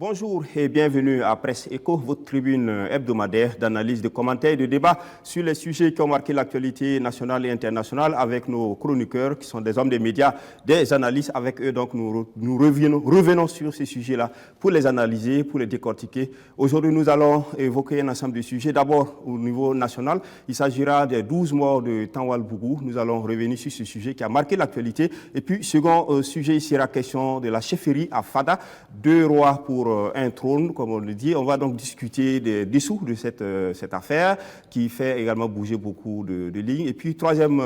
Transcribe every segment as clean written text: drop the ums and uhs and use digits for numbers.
Bonjour et bienvenue à Presse Éco, votre tribune hebdomadaire d'analyse, de commentaires et de débat sur les sujets qui ont marqué l'actualité nationale et internationale avec nos chroniqueurs qui sont des hommes des médias, des analystes. Avec eux, donc, nous revenons sur ces sujets-là pour les analyser, pour les décortiquer. Aujourd'hui, nous allons évoquer un ensemble de sujets. D'abord, au niveau national, il s'agira des 12 morts de Tanwal Bougou. Nous allons revenir sur ce sujet qui a marqué l'actualité. Et puis, second sujet, il sera question de la chefferie à Fada, 2 rois pour un trône, comme on le dit. On va donc discuter des dessous de cette affaire qui fait également bouger beaucoup de lignes. Et puis, troisième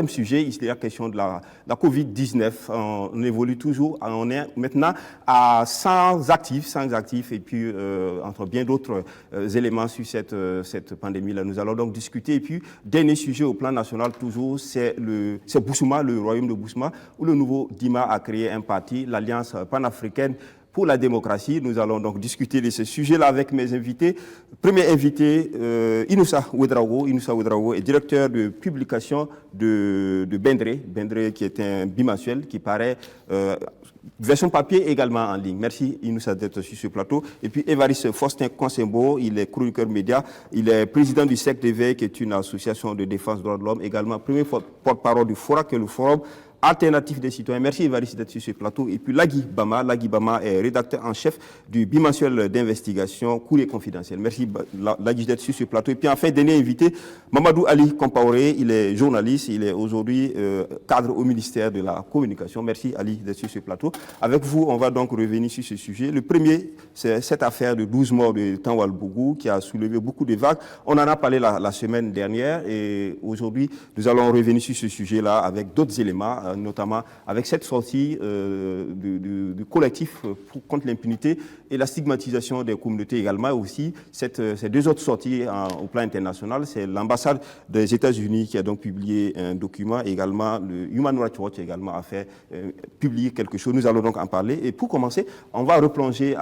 sujet, il y a question de la Covid-19. On évolue toujours, on est maintenant à 100 actifs et puis entre bien d'autres éléments sur cette pandémie-là. Nous allons donc discuter. Et puis, dernier sujet au plan national toujours, c'est Boussouma, le royaume de Boussouma, où le nouveau Dima a créé un parti, l'Alliance panafricaine pour la démocratie. Nous allons donc discuter de ce sujet-là avec mes invités. Premier invité, Inoussa Ouedraogo est directeur de publication de Bendre qui est un bimensuel qui paraît version papier également en ligne. Merci Inoussa d'être sur ce plateau. Et puis Évariste Faustin Consembo, il est chroniqueur média, il est président du Cercle d'éveil qui est une association de défense des droits de l'homme, également premier porte-parole du FORA qui est le Forum Alternatif des citoyens. Merci Évariste d'être sur ce plateau. Et puis Lagui Bama est rédacteur en chef du bimensuel d'investigation Courrier confidentiel. Merci Lagui d'être sur ce plateau. Et puis enfin, dernier invité, Mamadou Ali Kompaoré, il est journaliste, il est aujourd'hui cadre au ministère de la Communication. Merci Ali d'être sur ce plateau. Avec vous, on va donc revenir sur ce sujet. Le premier, c'est cette affaire de 12 morts de Tanwal Bougou qui a soulevé beaucoup de vagues. On en a parlé la semaine dernière et aujourd'hui, nous allons revenir sur ce sujet-là avec d'autres éléments, notamment avec cette sortie du collectif contre l'impunité et la stigmatisation des communautés également. Aussi, ces 2 autres sorties au plan international, c'est l'ambassade des États-Unis qui a donc publié un document, également le Human Rights Watch également a fait publier quelque chose. Nous allons donc en parler. Et pour commencer, on va replonger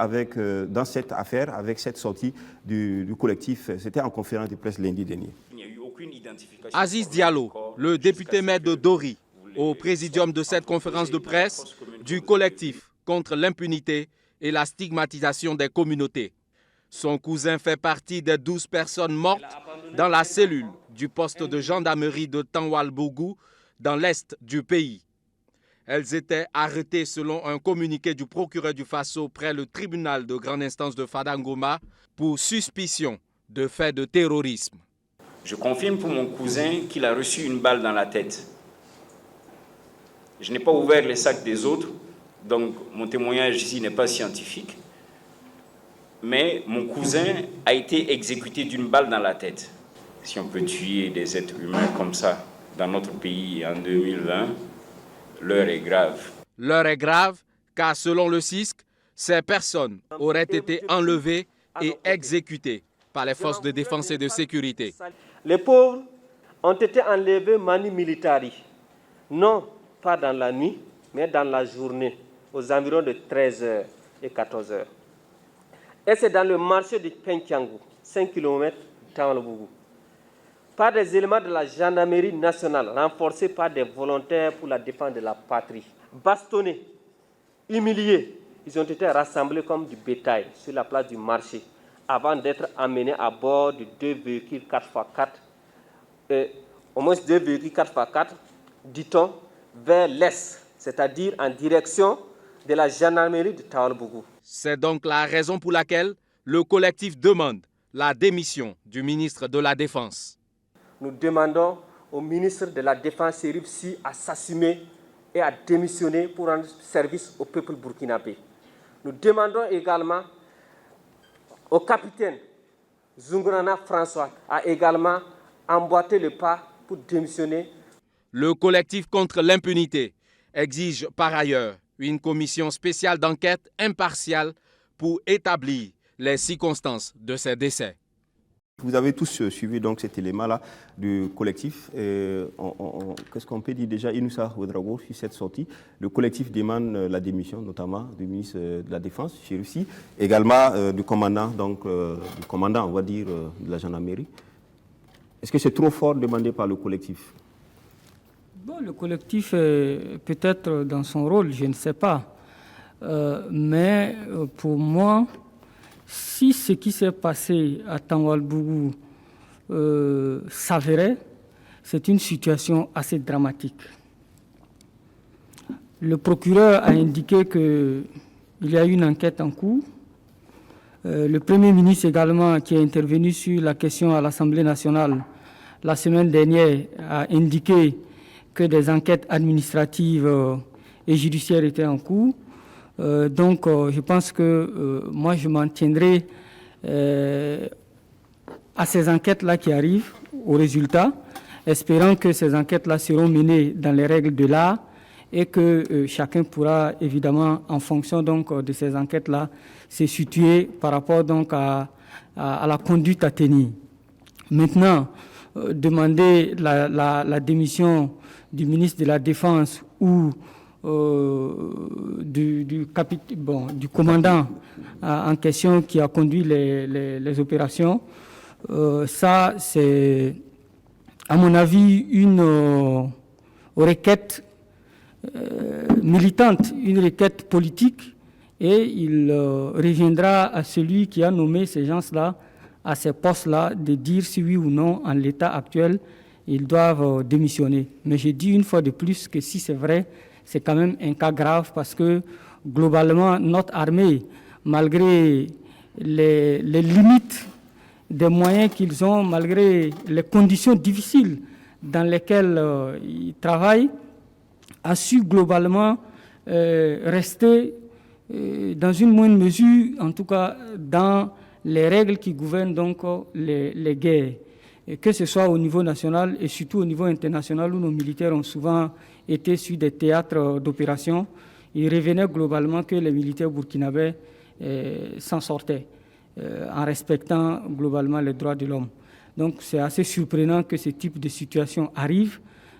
dans cette affaire, avec cette sortie du collectif. C'était en conférence de presse lundi dernier. Aziz Diallo, le député maire de Dori, au présidium de cette conférence de presse du collectif contre l'impunité et la stigmatisation des communautés. Son cousin fait partie des 12 personnes mortes dans la cellule du poste de gendarmerie de Tanwal Bougou dans l'est du pays. Elles étaient arrêtées selon un communiqué du procureur du Faso près le tribunal de grande instance de Fadangoma pour suspicion de faits de terrorisme. Je confirme pour mon cousin qu'il a reçu une balle dans la tête. Je n'ai pas ouvert les sacs des autres, donc mon témoignage ici n'est pas scientifique. Mais mon cousin a été exécuté d'une balle dans la tête. Si on peut tuer des êtres humains comme ça dans notre pays en 2020, l'heure est grave. L'heure est grave car selon le CISC, ces personnes auraient été enlevées et exécutées par les forces de défense et de sécurité. Les pauvres ont été enlevés manu militari. Non pas dans la nuit, mais dans la journée, aux environs de 13h et 14h. Et c'est dans le marché de Penkiangou, 5 km de Tanwal-Bougou, par des éléments de la gendarmerie nationale, renforcés par des volontaires pour la défense de la patrie. Bastonnés, humiliés, ils ont été rassemblés comme du bétail sur la place du marché, avant d'être amenés à bord de 2 véhicules 4x4, au moins 2 véhicules 4x4, dit-on, vers l'est, c'est-à-dire en direction de la gendarmerie de Tanwal Bougou. C'est donc la raison pour laquelle le collectif demande la démission du ministre de la Défense. Nous demandons au ministre de la Défense, Serif Sy, à s'assumer et à démissionner pour rendre service au peuple burkinabé. Nous demandons également au capitaine Zungrana François à également emboîter le pas pour démissionner. Le collectif contre l'impunité exige par ailleurs une commission spéciale d'enquête impartiale pour établir les circonstances de ces décès. Vous avez tous suivi donc cet élément-là du collectif. Qu'est-ce qu'on peut dire déjà, Inoussa Ouedraogo, sur cette sortie? Le collectif demande la démission, notamment du ministre de la Défense, Serif Sy, également du commandant, on va dire, de la gendarmerie. Est-ce que c'est trop fort demandé par le collectif? Bon, le collectif est peut-être dans son rôle, je ne sais pas. Mais pour moi, si ce qui s'est passé à Tanwalbougou s'avérait, c'est une situation assez dramatique. Le procureur a indiqué qu'il y a une enquête en cours. Le Premier ministre également, qui est intervenu sur la question à l'Assemblée nationale la semaine dernière, a indiqué que des enquêtes administratives et judiciaires étaient en cours. Donc, je pense que moi, je m'en tiendrai à ces enquêtes-là qui arrivent, aux résultats, espérant que ces enquêtes-là seront menées dans les règles de l'art et que chacun pourra, évidemment, en fonction donc, de ces enquêtes-là, se situer par rapport donc, à la conduite à tenir. Maintenant, demander la démission du ministre de la Défense ou du commandant en question qui a conduit les opérations, ça, c'est, à mon avis, une requête militante, une requête politique, et il reviendra à celui qui a nommé ces gens-là à ces postes-là de dire si oui ou non, en l'état actuel, ils doivent démissionner. Mais je dis une fois de plus que si c'est vrai, c'est quand même un cas grave parce que globalement, notre armée, malgré les limites des moyens qu'ils ont, malgré les conditions difficiles dans lesquelles ils travaillent, a su globalement rester dans une moindre mesure, en tout cas dans les règles qui gouvernent donc les guerres, et que ce soit au niveau national et surtout au niveau international où nos militaires ont souvent été sur des théâtres d'opération. Il revenait globalement que les militaires burkinabés s'en sortaient en respectant globalement les droits de l'homme. Donc c'est assez surprenant que ce type de situation arrive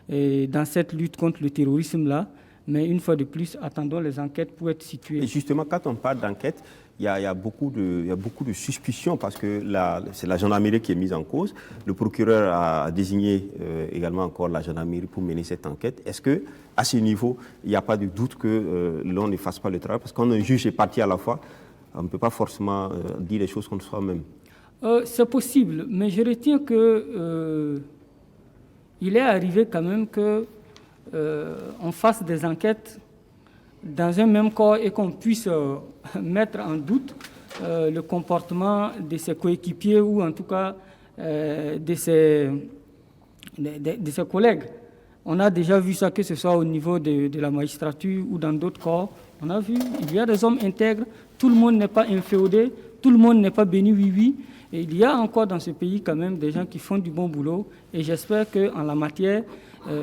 dans cette lutte contre le terrorisme-là. Mais une fois de plus, attendons les enquêtes pour être situées. Et justement, quand on parle d'enquête, il y a beaucoup de suspicions parce que c'est la gendarmerie qui est mise en cause. Le procureur a désigné également encore la gendarmerie pour mener cette enquête. Est-ce qu'à ce niveau, il n'y a pas de doute que l'on ne fasse pas le travail? Parce qu'on un juge est parti à la fois, on ne peut pas forcément dire les choses contre soi-même. C'est possible, mais je retiens que il est arrivé quand même que on fasse des enquêtes dans un même corps et qu'on puisse mettre en doute le comportement de ses coéquipiers ou en tout cas de ses collègues. On a déjà vu ça, que ce soit au niveau de la magistrature ou dans d'autres corps. On a vu, il y a des hommes intègres, tout le monde n'est pas inféodé, tout le monde n'est pas béni oui-oui. Et il y a encore dans ce pays quand même des gens qui font du bon boulot et j'espère qu'en la matière,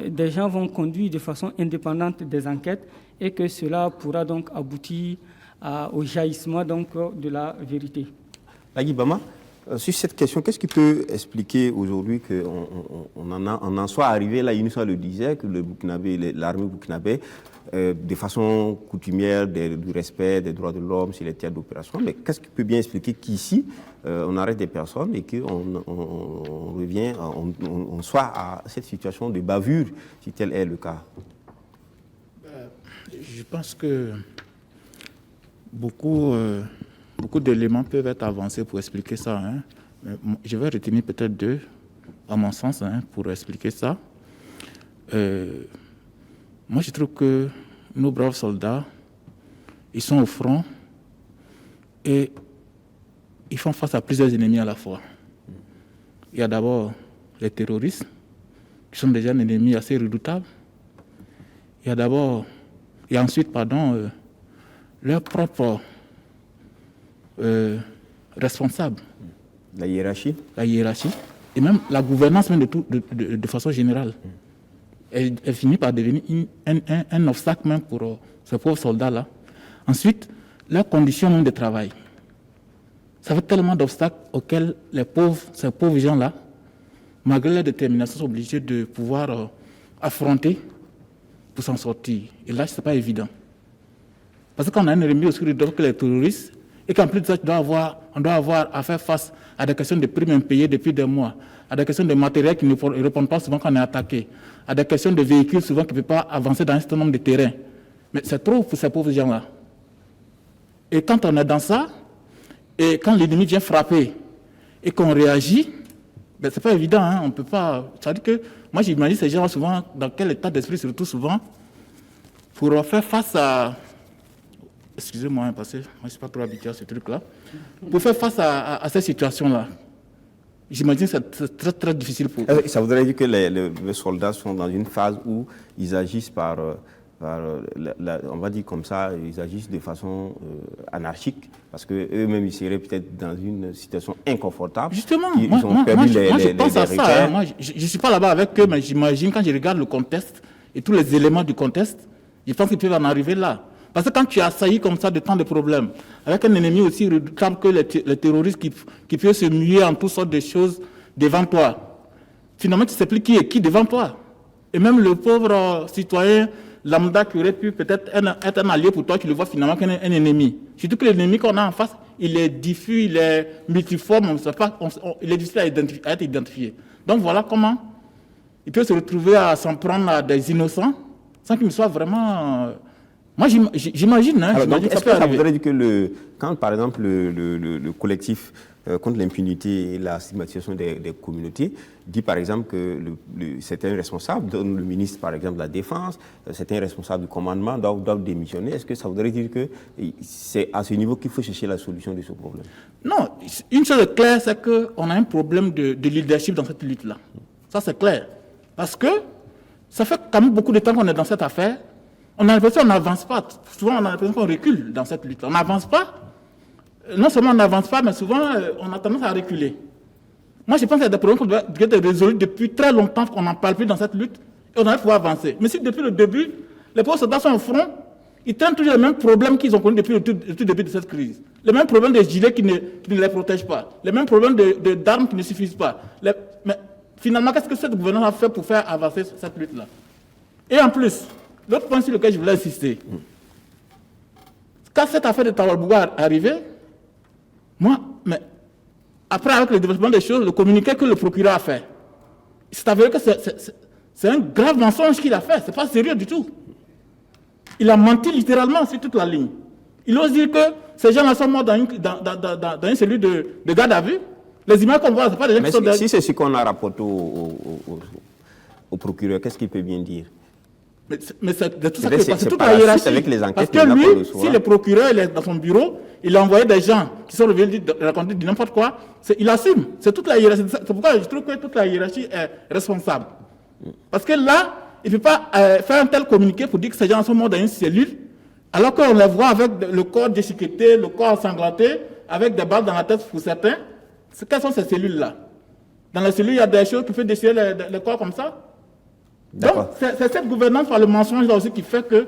des gens vont conduire de façon indépendante des enquêtes et que cela pourra donc aboutir au jaillissement donc, de la vérité. Lagui Bama, sur cette question, qu'est-ce qui peut expliquer aujourd'hui qu'on en soit arrivé, là, Younoussa le disait, que l'armée burkinabé, de façon coutumière, du respect des droits de l'homme sur les théâtres d'opération, mais qu'est-ce qui peut bien expliquer qu'ici, on arrête des personnes et qu'on revient, on soit à cette situation de bavure, si tel est le cas? Je pense que beaucoup d'éléments peuvent être avancés pour expliquer ça. Hein. Je vais retenir peut-être deux, à mon sens, pour expliquer ça. Moi, je trouve que nos braves soldats, ils sont au front et ils font face à plusieurs ennemis à la fois. Il y a d'abord les terroristes, qui sont déjà un ennemi assez redoutable. Il y a ensuite leurs propres responsables. La hiérarchie, et même la gouvernance même de façon générale. Elle finit par devenir un obstacle même pour ces pauvres soldats-là. Ensuite, leurs conditions même de travail. Ça fait tellement d'obstacles auxquels ces pauvres gens-là, malgré leur détermination, sont obligés de pouvoir affronter pour s'en sortir. Et là, ce n'est pas évident. Parce qu'on a un ennemi aussi que les terroristes, et qu'en plus de ça, on doit avoir à faire face à des questions de primes impayées depuis des mois, à des questions de matériel qui ne répondent pas souvent quand on est attaqué, à des questions de véhicules souvent qui ne peuvent pas avancer dans un certain nombre de terrains. Mais c'est trop pour ces pauvres gens-là. Et quand on est dans ça, et quand l'ennemi vient frapper et qu'on réagit, ben, c'est pas évident, hein, on peut pas. C'est-à-dire que moi j'imagine ces gens souvent dans quel état d'esprit se retrouvent souvent pour faire face à. Excusez-moi, parce que moi je ne suis pas trop habitué à ce truc-là. Pour faire face à cette situation-là. J'imagine que c'est très très difficile pour eux. Ça voudrait dire que les soldats sont dans une phase où ils agissent on va dire comme ça, ils agissent de façon anarchique, parce qu'eux-mêmes ils seraient peut-être dans une situation inconfortable. Justement, ils moi je pense à ça. Hein. Moi, je ne suis pas là-bas avec eux, mais j'imagine quand je regarde le contexte et tous les éléments du contexte, je pense qu'ils peuvent en arriver là. Parce que quand tu as assailli comme ça de tant de problèmes, avec un ennemi aussi redoutable que les terroristes qui peuvent se muer en toutes sortes de choses devant toi, finalement tu ne sais plus qui est qui devant toi. Et même le pauvre citoyen lambda qui aurait pu peut-être être un allié pour toi, tu le vois finalement comme un ennemi. Surtout que l'ennemi qu'on a en face, il est diffus, il est multiforme, on ne sait pas, il est difficile à être identifié. Donc voilà comment il peut se retrouver à s'en prendre à des innocents sans qu'il ne soit vraiment... Moi, j'imagine. Hein, est-ce que ça voudrait dire que quand, par exemple, le collectif contre l'impunité et la stigmatisation des communautés dit, par exemple, que certains responsables, le ministre, par exemple, de la Défense, certains responsables du commandement doivent démissionner, est-ce que ça voudrait dire que c'est à ce niveau qu'il faut chercher la solution de ce problème? Non, une chose est claire, c'est qu'on a un problème de leadership dans cette lutte-là. Ça, c'est clair. Parce que ça fait quand même beaucoup de temps qu'on est dans cette affaire. On a l'impression qu'on n'avance pas. Souvent, on a l'impression qu'on recule dans cette lutte. On n'avance pas. Non seulement on n'avance pas, mais souvent, on a tendance à reculer. Moi, je pense qu'il y a des problèmes qui doivent être résolus depuis très longtemps, qu'on n'en parle plus dans cette lutte, et on devrait pouvoir avancer. Mais si depuis le début, les pauvres soldats sont au front, ils traînent toujours les mêmes problèmes qu'ils ont connus depuis le tout début de cette crise. Les mêmes problèmes des gilets qui ne les protègent pas. Les mêmes problèmes d'armes qui ne suffisent pas. Mais finalement, qu'est-ce que cette gouvernement a fait pour faire avancer cette lutte-là? Et en plus, l'autre point sur lequel je voulais insister, quand cette affaire de Tawalbouga est arrivée, moi, mais après, avec le développement des choses, le communiqué que le procureur a fait, c'est avéré que c'est un grave mensonge qu'il a fait, c'est pas sérieux du tout. Il a menti littéralement sur toute la ligne. Il ose dire que ces gens-là sont morts dans une cellule de garde à vue. Les images qu'on voit, ce pas des gens qui sont derrière. Si c'est ce qu'on a rapporté au procureur, qu'est-ce qu'il peut bien dire? Mais c'est de tout ça que c'est toute la hiérarchie. Avec les enquêtes, parce que lui, si le procureur il est dans son bureau, il a envoyé des gens qui sont revenus raconter du n'importe quoi, il assume. C'est toute la hiérarchie. C'est pourquoi je trouve que toute la hiérarchie est responsable. Parce que là, il ne peut pas faire un tel communiqué pour dire que ces gens sont morts dans une cellule, alors qu'on les voit avec le corps déchiqueté, le corps ensanglanté, avec des balles dans la tête pour certains. Quelles sont ces cellules-là? Dans la cellule, il y a des choses qui font déchirer les corps comme ça. Donc, c'est cette gouvernance par le mensonge là aussi qui fait que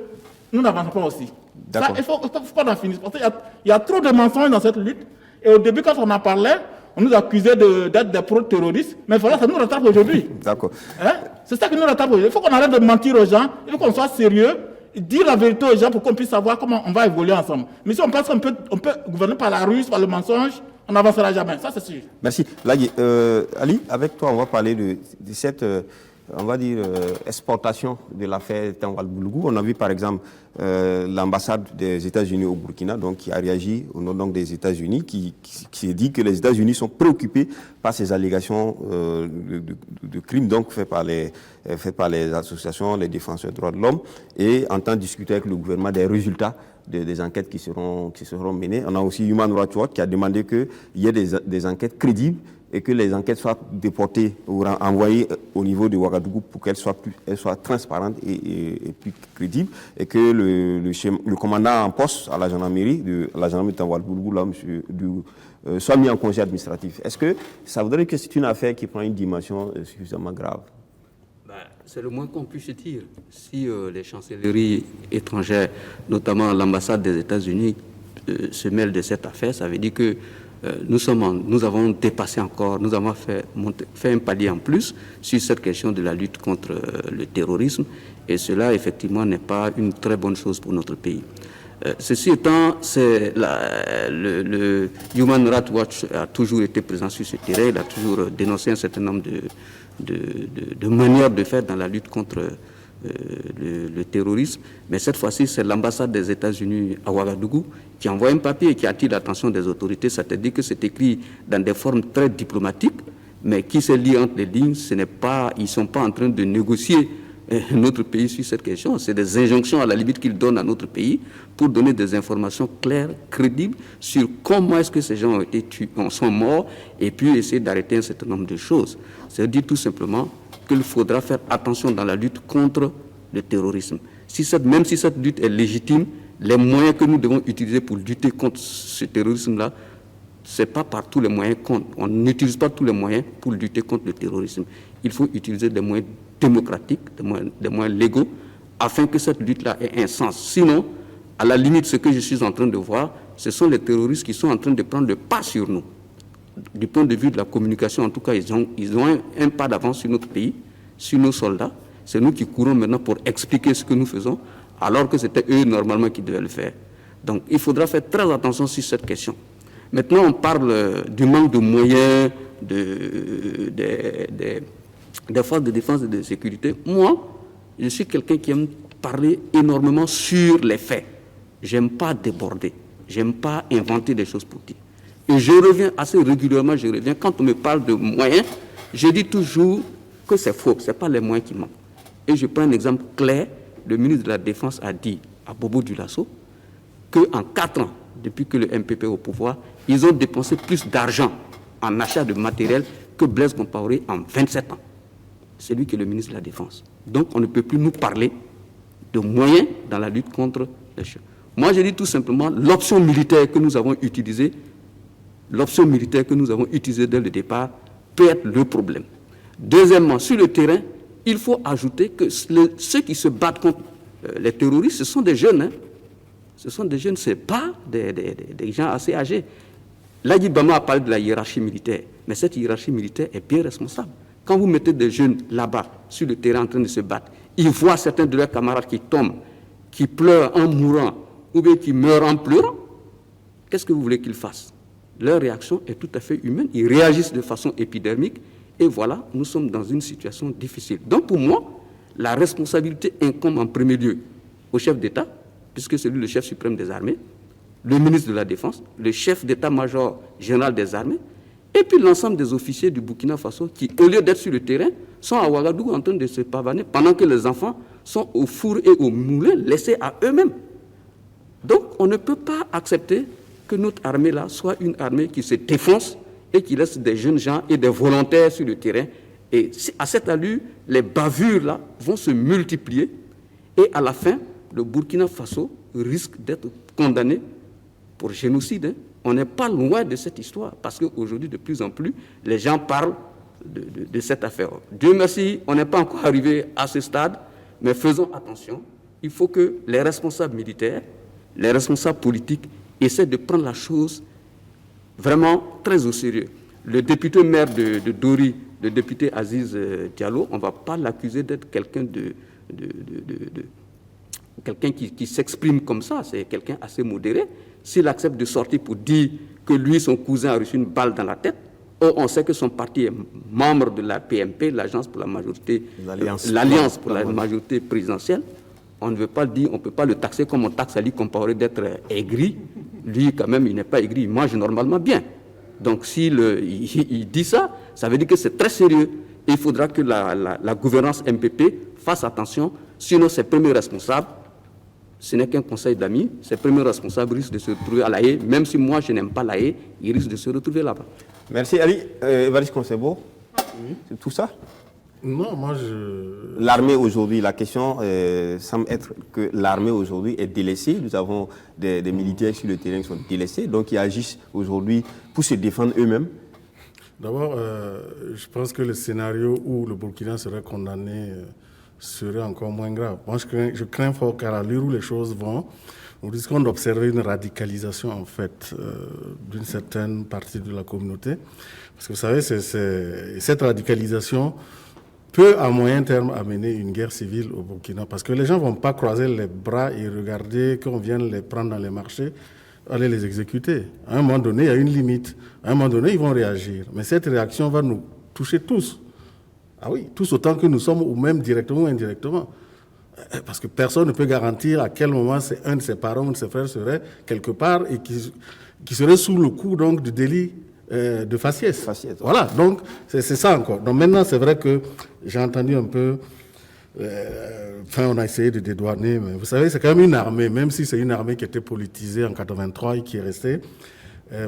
nous n'avançons pas aussi. Ça, il faut pas en finir. Parce qu'il y a trop de mensonges dans cette lutte. Et au début, quand on en parlait, on nous accusait d'être des pro-terroristes. Mais voilà, ça nous rattrape aujourd'hui. D'accord. Hein? C'est ça qui nous rattrape aujourd'hui. Il faut qu'on arrête de mentir aux gens. Il faut qu'on soit sérieux. Et dire la vérité aux gens pour qu'on puisse savoir comment on va évoluer ensemble. Mais si on pense qu'on peut gouverner par la ruse, par le mensonge, on n'avancera jamais. Ça, c'est sûr. Merci. Lagui, Ali, avec toi, on va parler de cette... on va dire, exportation de l'affaire Tawalbouga. On a vu par exemple l'ambassade des États-Unis au Burkina, donc, qui a réagi au nom donc, des États-Unis, qui dit que les États-Unis sont préoccupés par ces allégations de crimes donc, faits par les associations, les défenseurs des droits de l'homme, et entend discuter avec le gouvernement des résultats des enquêtes qui seront menées. On a aussi Human Rights Watch qui a demandé qu'il y ait des enquêtes crédibles et que les enquêtes soient déportées ou envoyées au niveau de Ouagadougou pour qu'elles soient transparentes et plus crédibles, et que le commandant en poste à la gendarmerie de Tawalbouga, soit mis en congé administratif. Est-ce que ça voudrait dire que c'est une affaire qui prend une dimension suffisamment grave? C'est le moins qu'on puisse dire. Si les chancelleries étrangères, notamment l'ambassade des États-Unis, se mêlent de cette affaire, ça veut dire que nous avons dépassé encore, nous avons fait un palier en plus sur cette question de la lutte contre le terrorisme, et cela effectivement n'est pas une très bonne chose pour notre pays. Ceci étant, le Human Rights Watch a toujours été présent sur ce terrain, il a toujours dénoncé un certain nombre de manières de faire dans la lutte contre le terrorisme, mais cette fois-ci, c'est l'ambassade des États-Unis à Ouagadougou qui envoie un papier qui attire l'attention des autorités. C'est-à-dire que c'est écrit dans des formes très diplomatiques, mais qui se lit entre les lignes, ils ne sont pas en train de négocier notre pays sur cette question. C'est des injonctions à la limite qu'ils donnent à notre pays pour donner des informations claires, crédibles sur comment est-ce que ces gens ont été tués, sont morts, et puis essayer d'arrêter un certain nombre de choses. C'est-à-dire tout simplement qu'il faudra faire attention dans la lutte contre le terrorisme. Même si cette lutte est légitime, les moyens que nous devons utiliser pour lutter contre ce terrorisme-là, ce n'est pas par tous les moyens on n'utilise pas tous les moyens pour lutter contre le terrorisme. Il faut utiliser des moyens démocratiques, des moyens légaux, afin que cette lutte-là ait un sens. Sinon, à la limite, ce que je suis en train de voir, ce sont les terroristes qui sont en train de prendre le pas sur nous. Du point de vue de la communication, en tout cas, ils ont un pas d'avance sur notre pays, sur nos soldats. C'est nous qui courons maintenant pour expliquer ce que nous faisons, alors que c'était eux, normalement, qui devaient le faire. Donc, il faudra faire très attention sur cette question. Maintenant, on parle du manque de moyens des forces de défense et de sécurité. Moi, je suis quelqu'un qui aime parler énormément sur les faits. J'aime pas déborder. J'aime pas inventer des choses pour dire. Et je reviens assez régulièrement, quand on me parle de moyens, je dis toujours que c'est faux, ce n'est pas les moyens qui manquent. Et je prends un exemple clair, le ministre de la Défense a dit à Bobo Dioulasso qu'en 4 ans, depuis que le MPP est au pouvoir, ils ont dépensé plus d'argent en achat de matériel que Blaise Compaoré en 27 ans. C'est lui qui est le ministre de la Défense. Donc on ne peut plus nous parler de moyens dans la lutte contre les choses. Moi je dis tout simplement, l'option militaire que nous avons utilisée dès le départ peut être le problème. Deuxièmement, sur le terrain, il faut ajouter que ceux qui se battent contre les terroristes, ce sont des jeunes. Hein. Ce sont des jeunes, ce n'est pas des gens assez âgés. Là, Bama a parlé de la hiérarchie militaire, mais cette hiérarchie militaire est bien responsable. Quand vous mettez des jeunes là-bas, sur le terrain en train de se battre, ils voient certains de leurs camarades qui tombent, qui pleurent en mourant, ou bien qui meurent en pleurant. Qu'est-ce que vous voulez qu'ils fassent? Leur réaction est tout à fait humaine. Ils réagissent de façon épidermique. Et voilà, nous sommes dans une situation difficile. Donc pour moi, la responsabilité incombe en premier lieu au chef d'État, puisque c'est lui le chef suprême des armées, le ministre de la Défense, le chef d'état-major général des armées, et puis l'ensemble des officiers du Burkina Faso qui, au lieu d'être sur le terrain, sont à Ouagadougou en train de se pavaner, pendant que les enfants sont au four et au moulin, laissés à eux-mêmes. Donc on ne peut pas accepter que notre armée-là soit une armée qui se défonce et qui laisse des jeunes gens et des volontaires sur le terrain. Et à cette allure, les bavures-là vont se multiplier et à la fin, le Burkina Faso risque d'être condamné pour génocide. On n'est pas loin de cette histoire parce qu'aujourd'hui, de plus en plus, les gens parlent de cette affaire. Dieu merci, on n'est pas encore arrivé à ce stade, mais faisons attention. Il faut que les responsables militaires, les responsables politiques essaient de prendre la chose vraiment très au sérieux. Le député maire de Dori, le député Aziz Diallo, on ne va pas l'accuser d'être quelqu'un quelqu'un qui s'exprime comme ça, c'est quelqu'un assez modéré. S'il accepte de sortir pour dire que lui, son cousin, a reçu une balle dans la tête, on sait que son parti est membre de la PMP, l'Alliance pour la majorité, l'Alliance pour la majorité présidentielle. On ne veut pas le dire, on ne peut pas le taxer comme on taxe Ali Compaoré d'être aigri. Lui, quand même, il n'est pas aigri, il mange normalement bien. Donc, il dit ça, ça veut dire que c'est très sérieux. Et il faudra que la gouvernance MPP fasse attention, sinon ses premiers responsables, ce n'est qu'un conseil d'amis, ses premiers responsables risquent de se retrouver à La Haye, même si moi je n'aime pas La Haye, ils risquent de se retrouver là-bas. Merci Ali. Évariste Konsebo, c'est tout ça? Non, moi L'armée aujourd'hui, la question semble être que l'armée aujourd'hui est délaissée. Nous avons des militaires sur le terrain qui sont délaissés, donc ils agissent aujourd'hui pour se défendre eux-mêmes. D'abord, je pense que le scénario où le Burkina serait condamné serait encore moins grave. Moi, je crains fort qu'à l'allure où les choses vont, nous risquons d'observer une radicalisation, en fait, d'une certaine partie de la communauté. Parce que vous savez, cette radicalisation peut, à moyen terme, amener une guerre civile au Burkina. Parce que les gens ne vont pas croiser les bras et regarder qu'on vienne les prendre dans les marchés, aller les exécuter. À un moment donné, il y a une limite. À un moment donné, ils vont réagir. Mais cette réaction va nous toucher tous. Ah oui, tous autant que nous sommes, ou même directement ou indirectement. Parce que personne ne peut garantir à quel moment c'est un de ses parents ou de ses frères serait quelque part et qui serait sous le coup donc du délit de faciès. Voilà, donc c'est ça encore. Donc maintenant, c'est vrai que j'ai entendu un peu, on a essayé de dédouaner, mais vous savez, c'est quand même une armée, même si c'est une armée qui était politisée en 83 et qui est restée.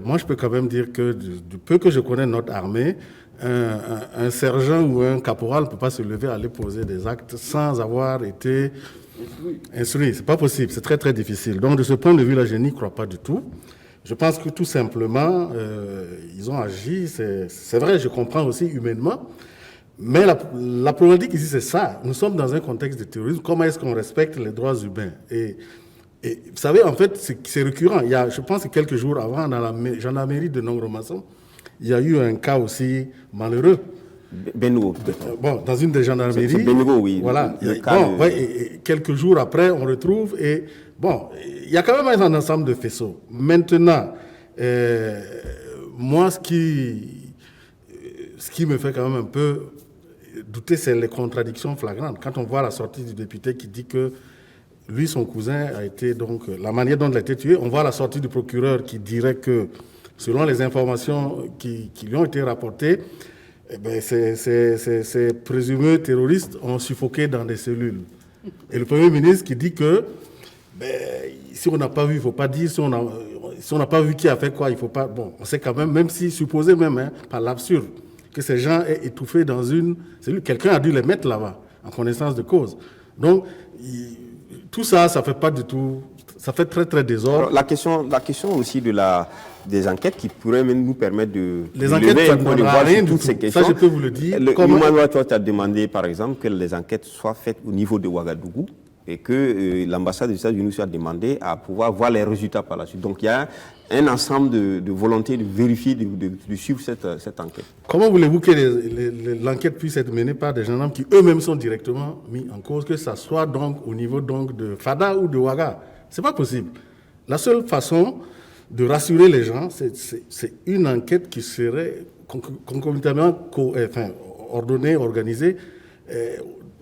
Moi, je peux quand même dire que du peu que je connais notre armée, un sergent ou un caporal ne peut pas se lever à aller poser des actes sans avoir été instruit. C'est pas possible, c'est très très difficile. Donc de ce point de vue-là, je n'y crois pas du tout. Je pense que tout simplement, ils ont agi, c'est vrai, je comprends aussi humainement, mais la problématique ici, c'est ça. Nous sommes dans un contexte de terrorisme. Comment est-ce qu'on respecte les droits humains ? Et vous savez, en fait, c'est récurrent. Il y a, je pense que quelques jours avant, dans la gendarmerie de Nongro-Massam, il y a eu un cas aussi malheureux. Benougo. Bon, dans une des gendarmeries. C'est Benougo, oui. Voilà. Et quelques jours après, on retrouve et bon, il y a quand même un ensemble de faisceaux. Maintenant, moi, ce qui me fait quand même un peu douter, c'est les contradictions flagrantes. Quand on voit la sortie du député qui dit que lui, son cousin a été donc la manière dont il a été tué, on voit la sortie du procureur qui dirait que selon les informations qui lui ont été rapportées, ces présumés terroristes ont suffoqué dans des cellules. Et le Premier ministre qui dit que si on n'a pas vu, il ne faut pas dire, si on n'a pas vu qui a fait quoi, il ne faut pas... Bon, on sait quand même si supposé même, par l'absurde, que ces gens aient étouffé dans une cellule, quelqu'un a dû les mettre là-bas, en connaissance de cause. Donc, tout ça, ça ne fait pas du tout... Ça fait très, très désordre. Alors, la question aussi des enquêtes qui pourraient même nous permettre de... Les enquêtes, ça ne donnera rien du tout. Ces questions. Ça, je peux vous le dire. Human toi, tu as demandé, par exemple, que les enquêtes soient faites au niveau de Ouagadougou et que l'ambassade des États-Unis soit demandé à pouvoir voir les résultats par la suite. Donc, il y a un ensemble de volonté de vérifier, de suivre cette enquête. Comment voulez-vous que l'enquête puisse être menée par des gendarmes qui eux-mêmes sont directement mis en cause, que ça soit donc au niveau donc de Fada ou de Ouaga? C'est pas possible. La seule façon de rassurer les gens, c'est une enquête qui serait concomitamment ordonnée, organisée,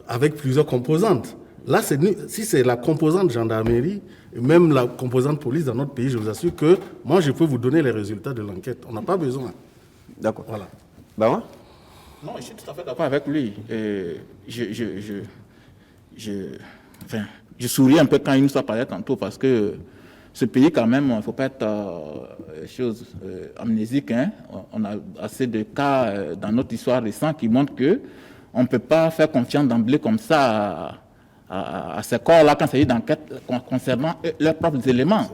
avec plusieurs composantes. Là, si c'est la composante gendarmerie, et même la composante police dans notre pays, je vous assure que moi, je peux vous donner les résultats de l'enquête. On n'a pas besoin. D'accord. Voilà. Bah non, je suis tout à fait d'accord avec lui. Je souris un peu quand il nous a parlé tantôt parce que ce pays, quand même, il ne faut pas être amnésique. Hein. On a assez de cas dans notre histoire récente qui montrent qu'on ne peut pas faire confiance d'emblée comme ça à ces corps-là quand il s'agit d'enquête concernant leurs propres éléments.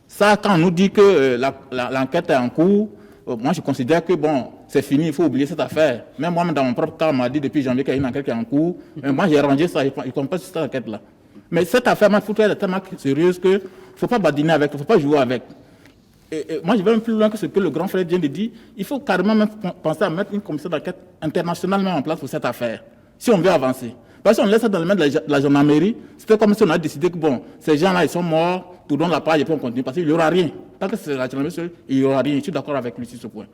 Ça, quand on nous dit que l'enquête est en cours, moi je considère que bon, c'est fini, il faut oublier cette affaire. Même moi, dans mon propre cas, on m'a dit depuis janvier qu'il y a une enquête qui est en cours. Mais moi j'ai rangé ça, ils ne comprennent pas sur cette enquête-là. Mais cette affaire, il faut être tellement sérieuse qu'il ne faut pas badiner avec, il ne faut pas jouer avec. Et moi, je vais même plus loin que ce que le grand frère vient de dire. Il faut carrément même penser à mettre une commission d'enquête internationale même en place pour cette affaire, si on veut avancer. Parce qu'on laisse ça dans les mains de la gendarmerie, c'était comme si on a décidé que bon, ces gens-là, ils sont morts, tournons la page et puis on continue, parce qu'il n'y aura rien. Tant que c'est la gendarmerie, il n'y aura rien. Je suis d'accord avec lui sur ce point.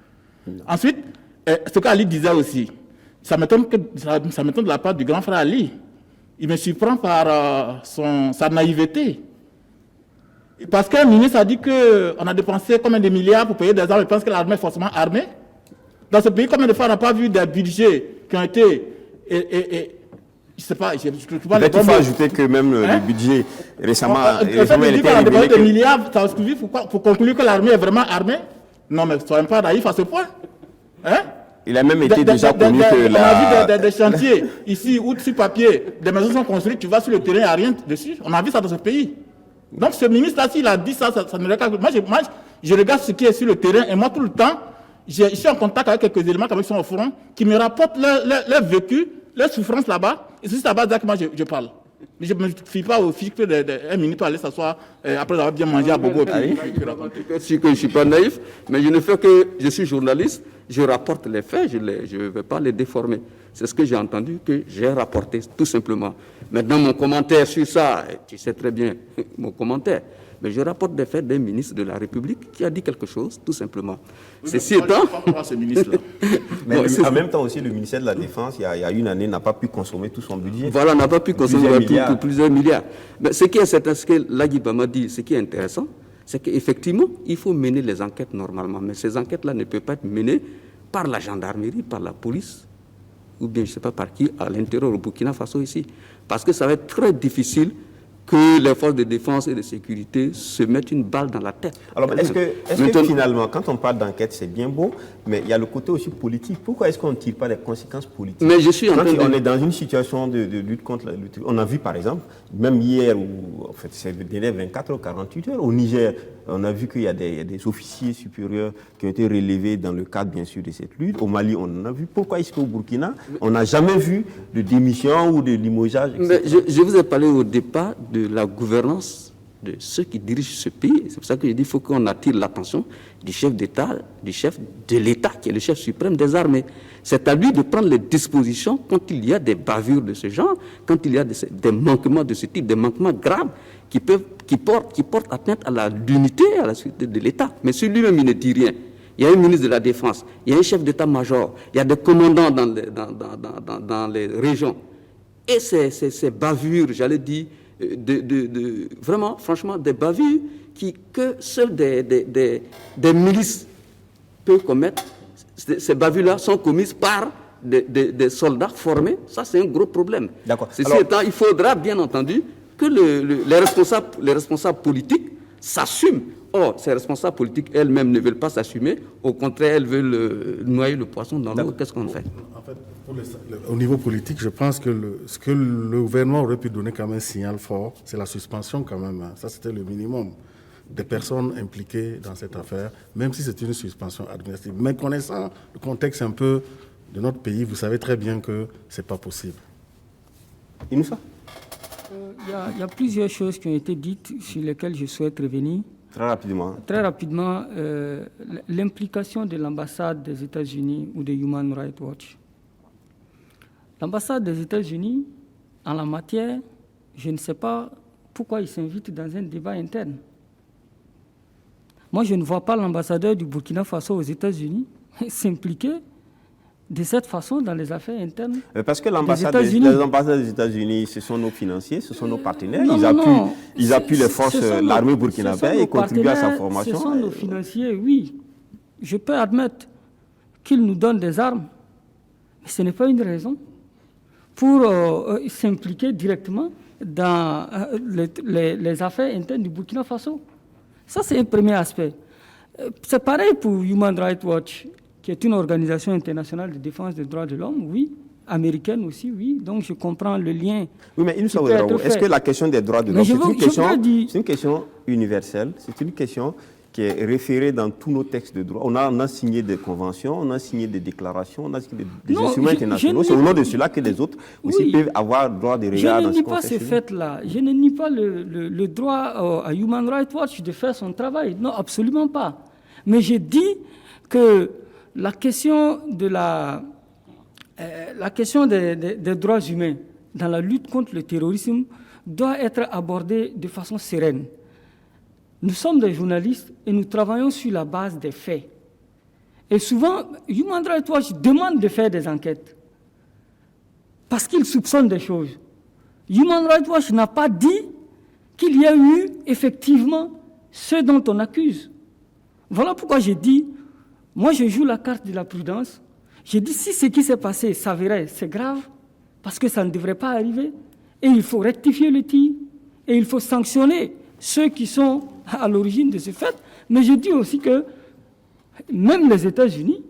Ensuite, ce qu'Ali disait aussi, ça m'étonne de la part du grand frère Ali. Il me surprend par sa naïveté. Parce qu'un ministre a dit qu'on a dépensé combien de milliards pour payer des armes, il pense que l'armée est forcément armée. Dans ce pays, combien de fois on n'a pas vu des budgets qui ont été... je ne sais pas, je ne trouve pas les bons mots. Il faut ajouter que même le budget récemment... il dit qu'on a dépensé des milliards, ça a suffi pour conclure que l'armée est vraiment armée? Non, mais soyons pas naïfs à ce point. Hein? Il a même été déjà connu que on a vu des chantiers ici où sur papier, des maisons sont construites, tu vas sur le terrain, il n'y a rien dessus. On a vu ça dans ce pays. Donc ce ministre-là, s'il a dit ça, ça ne regarde pas. Moi, je regarde ce qui est sur le terrain et moi, tout le temps, je suis en contact avec quelques éléments qui sont au front, qui me rapportent leur vécu, leur souffrance là-bas. Et c'est là-bas que moi, je parle. Mais je ne me fie pas au fixe d'un minute pour aller s'asseoir après avoir bien mangé à Bobo. Je ne suis pas naïf, mais je ne fais que... Je suis journaliste, je rapporte les faits, je ne vais pas les déformer. C'est ce que j'ai entendu, que j'ai rapporté, tout simplement. Maintenant, mon commentaire sur ça, tu sais très bien mon commentaire. Mais je rapporte des faits d'un ministre de la République qui a dit quelque chose, tout simplement. Oui, Ceci étant... ce ministre-là. Mais en même temps aussi, le ministère de la Défense, il y a une année, n'a pas pu consommer tout son budget. Voilà, n'a pas pu consommer plusieurs milliards. Mais ce qui est certain, ce que Laguiba m'a dit, ce qui est intéressant, c'est qu'effectivement, il faut mener les enquêtes normalement. Mais ces enquêtes-là ne peuvent pas être menées par la gendarmerie, par la police, ou bien je ne sais pas par qui, à l'intérieur au Burkina Faso ici. Parce que ça va être très difficile que les forces de défense et de sécurité se mettent une balle dans la tête. Alors, est-ce que finalement, quand on parle d'enquête, c'est bien beau, mais il y a le côté aussi politique. Pourquoi est-ce qu'on ne tire pas les conséquences politiques? Mais je suis en train on est dans une situation de lutte contre la lutte. On a vu, par exemple, même hier, ou en fait, c'est le délai 24 ou 48 heures, au Niger, on a vu qu'il y a des officiers supérieurs qui ont été relevés dans le cadre, bien sûr, de cette lutte. Au Mali, on en a vu. Pourquoi est-ce qu'au Burkina, on n'a jamais vu de démission ou de limogeage, etc. Mais je vous ai parlé au départ de la gouvernance de ceux qui dirigent ce pays. C'est pour ça que je dis qu'il faut qu'on attire l'attention du chef d'État, du chef de l'État, qui est le chef suprême des armées. C'est à lui de prendre les dispositions quand il y a des bavures de ce genre, quand il y a des manquements de ce type, des manquements graves qui portent atteinte à l'unité et à la sécurité de l'État. Mais si lui-même, il ne dit rien, il y a un ministre de la Défense, il y a un chef d'État-major, il y a des commandants dans les régions. Et ces bavures, j'allais dire, vraiment, franchement, des bavures que seuls des milices peuvent commettre. Ces bavures-là sont commises par des soldats formés. Ça, c'est un gros problème. D'accord. Ceci étant, il faudra, bien entendu, que les responsables politiques s'assument. Or, ces responsables politiques elles-mêmes ne veulent pas s'assumer. Au contraire, elles veulent noyer le poisson dans l'eau. Qu'est-ce qu'on fait? En fait, au niveau politique, je pense que ce que le gouvernement aurait pu donner comme un signal fort, c'est la suspension quand même. Ça, c'était le minimum des personnes impliquées dans cette affaire, même si c'est une suspension administrative. Mais connaissant le contexte un peu de notre pays, vous savez très bien que ce n'est pas possible. Inoussa? Il y a plusieurs choses qui ont été dites sur lesquelles je souhaite revenir. Très rapidement. Très rapidement, l'implication de l'ambassade des États-Unis ou de Human Rights Watch. L'ambassade des États-Unis, en la matière, je ne sais pas pourquoi ils s'invitent dans un débat interne. Moi, je ne vois pas l'ambassadeur du Burkina Faso aux États-Unis s'impliquer de cette façon dans les affaires internes. Parce que les ambassades des États-Unis, ce sont nos financiers, ce sont nos partenaires. Ils appuient les forces, l'armée burkinabé et contribuent à sa formation. Ce sont nos financiers, oui. Je peux admettre qu'ils nous donnent des armes, mais ce n'est pas une raison pour s'impliquer directement dans les affaires internes du Burkina Faso. Ça, c'est un premier aspect. C'est pareil pour Human Rights Watch, qui est une organisation internationale de défense des droits de l'homme, oui, américaine aussi, oui. Donc, je comprends le lien. Oui, mais est-ce que la question des droits de l'homme, c'est une question universelle, c'est une question qui est référée dans tous nos textes de droit. On a signé des conventions, on a signé des déclarations, on a signé des instruments internationaux. C'est au nom de cela que les autres aussi peuvent avoir droit de regard dans ce contexte. Je ne nie pas ce fait-là. Je ne nie pas le droit à Human Rights Watch de faire son travail. Non, absolument pas. Mais je dis que la question des droits humains dans la lutte contre le terrorisme doit être abordée de façon sereine. Nous sommes des journalistes et nous travaillons sur la base des faits. Et souvent, Human Rights Watch demande de faire des enquêtes parce qu'il soupçonne des choses. Human Rights Watch n'a pas dit qu'il y a eu effectivement ce dont on accuse. Voilà pourquoi j'ai dit, moi je joue la carte de la prudence. J'ai dit, si ce qui s'est passé s'avérait, c'est grave, parce que ça ne devrait pas arriver, et il faut rectifier le tir, et il faut sanctionner ceux qui sont à l'origine de ce fait. Mais je dis aussi que même les États-Unis,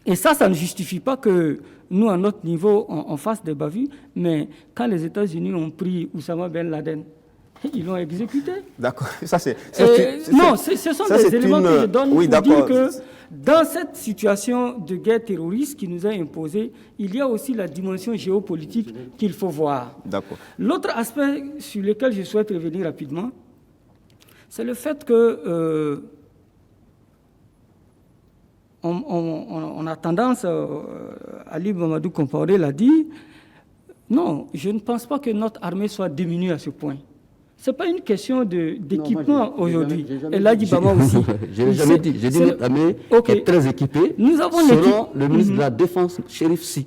et ça ne justifie pas que nous, à notre niveau, on fasse des bavures, mais quand les États-Unis ont pris Oussama Ben Laden, ils l'ont exécuté. D'accord. Ce sont des éléments que je donne pour dire que dans cette situation de guerre terroriste qui nous a imposée, il y a aussi la dimension géopolitique qu'il faut voir. D'accord. L'autre aspect sur lequel je souhaite revenir rapidement, c'est le fait que on a tendance, Ali Mamadou Compaoré l'a dit, non, je ne pense pas que notre armée soit diminuée à ce point. Ce n'est pas une question d'équipement aujourd'hui. Et là, Bama aussi. Je n'ai jamais dit. J'ai dit notre armée est très équipée. Nous avons selon le ministre de la Défense, Chérif Si.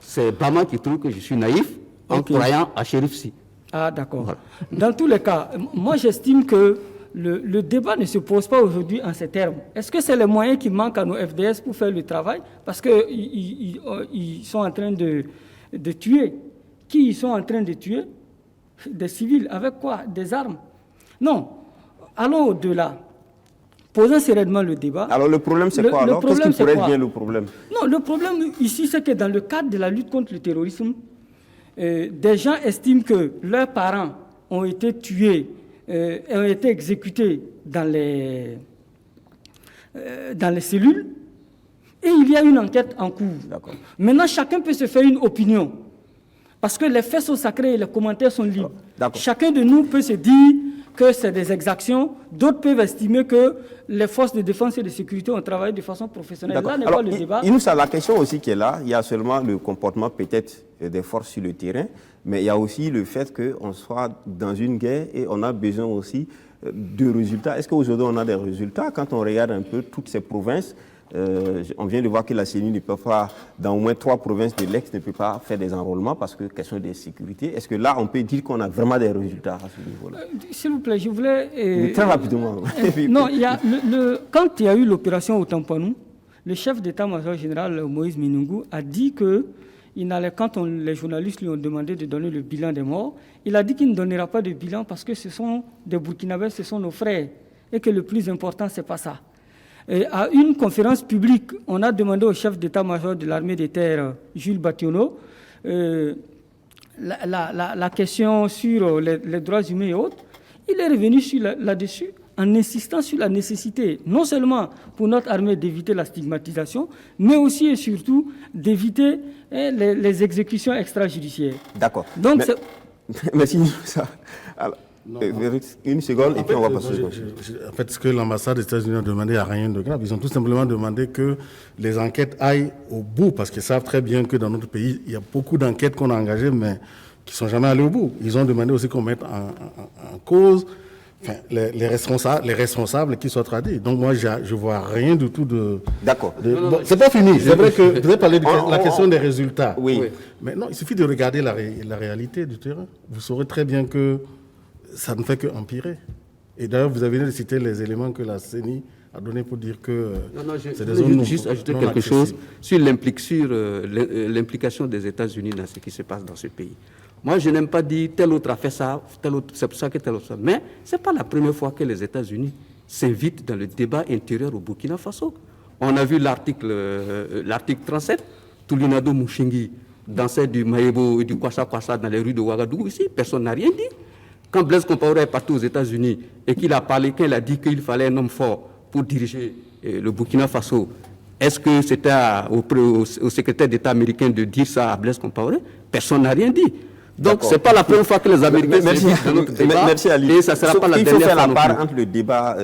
C'est Bama qui trouve que je suis naïf en croyant à Chérif Si. Ah, d'accord. Voilà. Dans tous les cas, moi, j'estime que le débat ne se pose pas aujourd'hui en ces termes. Est-ce que c'est les moyens qui manquent à nos FDS pour faire le travail? Parce qu'ils sont en train de tuer. Qui ils sont en train de tuer? Des civils. Avec quoi? Des armes? Non. Allons au-delà. Posons sereinement le débat. Alors le problème, c'est quoi? Alors, qu'est-ce qui pourrait être bien le problème? Non, le problème ici, c'est que dans le cadre de la lutte contre le terrorisme, des gens estiment que leurs parents ont été tués, ont été exécutés dans les cellules, et il y a une enquête en cours. Maintenant, chacun peut se faire une opinion, parce que les faits sont sacrés et les commentaires sont libres. Chacun de nous peut se dire que c'est des exactions, d'autres peuvent estimer que les forces de défense et de sécurité ont travaillé de façon professionnelle. Là n'est pas le débat. La question aussi qui est là, il y a seulement le comportement peut-être des forces sur le terrain, mais il y a aussi le fait qu'on soit dans une guerre et on a besoin aussi de résultats. Est-ce qu'aujourd'hui on a des résultats? Quand on regarde un peu toutes ces provinces, on vient de voir que la CENI ne peut pas, dans au moins 3 provinces de l'Est, ne peut pas faire des enrôlements parce que question de sécurité. Est-ce que là, on peut dire qu'on a vraiment des résultats à ce niveau-là? S'il vous plaît, je voulais... très rapidement. Non, quand il y a eu l'opération au Tampanou, le chef d'état-major général Moïse Minungu a dit que quand les journalistes lui ont demandé de donner le bilan des morts, il a dit qu'il ne donnera pas de bilan parce que ce sont des Burkinabés, ce sont nos frères, et que le plus important, ce n'est pas ça. Et à une conférence publique, on a demandé au chef d'état-major de l'armée des terres, Jules Bationo, la question sur les droits humains et autres. Il est revenu là-dessus en insistant sur la nécessité, non seulement pour notre armée d'éviter la stigmatisation, mais aussi et surtout d'éviter les exécutions extrajudiciaires. D'accord. Donc, merci. Alors, une seconde et puis on va passer. En fait, ce que l'ambassade des États-Unis a demandé n'a rien de grave. Ils ont tout simplement demandé que les enquêtes aillent au bout, parce qu'ils savent très bien que dans notre pays, il y a beaucoup d'enquêtes qu'on a engagées, mais qui ne sont jamais allées au bout. Ils ont demandé aussi qu'on mette en cause les responsables qui soient traduits. Donc moi, je ne vois rien du tout de... D'accord. C'est pas fini. C'est vrai que vous avez parlé de la question des résultats. Oui. Mais non, il suffit de regarder la réalité du terrain. Vous saurez très bien que ça ne fait qu'empirer. Et d'ailleurs, vous avez cité les éléments que la CENI a donnés pour dire que c'est des zones juste ajouter quelque chose sur l'implication des États-Unis dans ce qui se passe dans ce pays. Moi, je n'aime pas dire tel autre a fait ça, tel autre, c'est pour ça que tel autre. Mais ce n'est pas la première fois que les États-Unis s'invitent dans le débat intérieur au Burkina Faso. On a vu l'article 37, Toulinado Mouchingi dansait du Maïbo et du Kwassa Kwassa dans les rues de Ouagadougou ici, personne n'a rien dit. Quand Blaise Compaoré est parti aux États-Unis et qu'il a parlé, qu'il a dit qu'il fallait un homme fort pour diriger le Burkina Faso, est-ce que c'était au secrétaire d'État américain de dire ça à Blaise Compaoré? Personne n'a rien dit. Donc, ce n'est pas la première fois que les Américains s'invitent dans notre débat. Merci Ali. Et ça ne sera pas la dernière fois. Il faut faire la part entre le débat,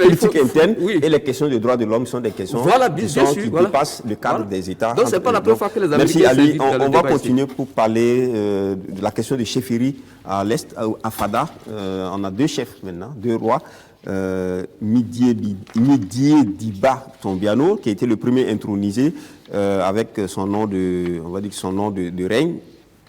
politique interne et les questions des droits de l'homme sont des questions qui dépassent le cadre des États. Donc, ce n'est pas la première fois que les Américains s'invitent dans le débat. On va continuer pour parler de la question de chefferie à l'Est, à Fada. On a 2 chefs maintenant, 2 rois. Midié Diba Tombiano, qui a été le premier intronisé avec son nom de règne,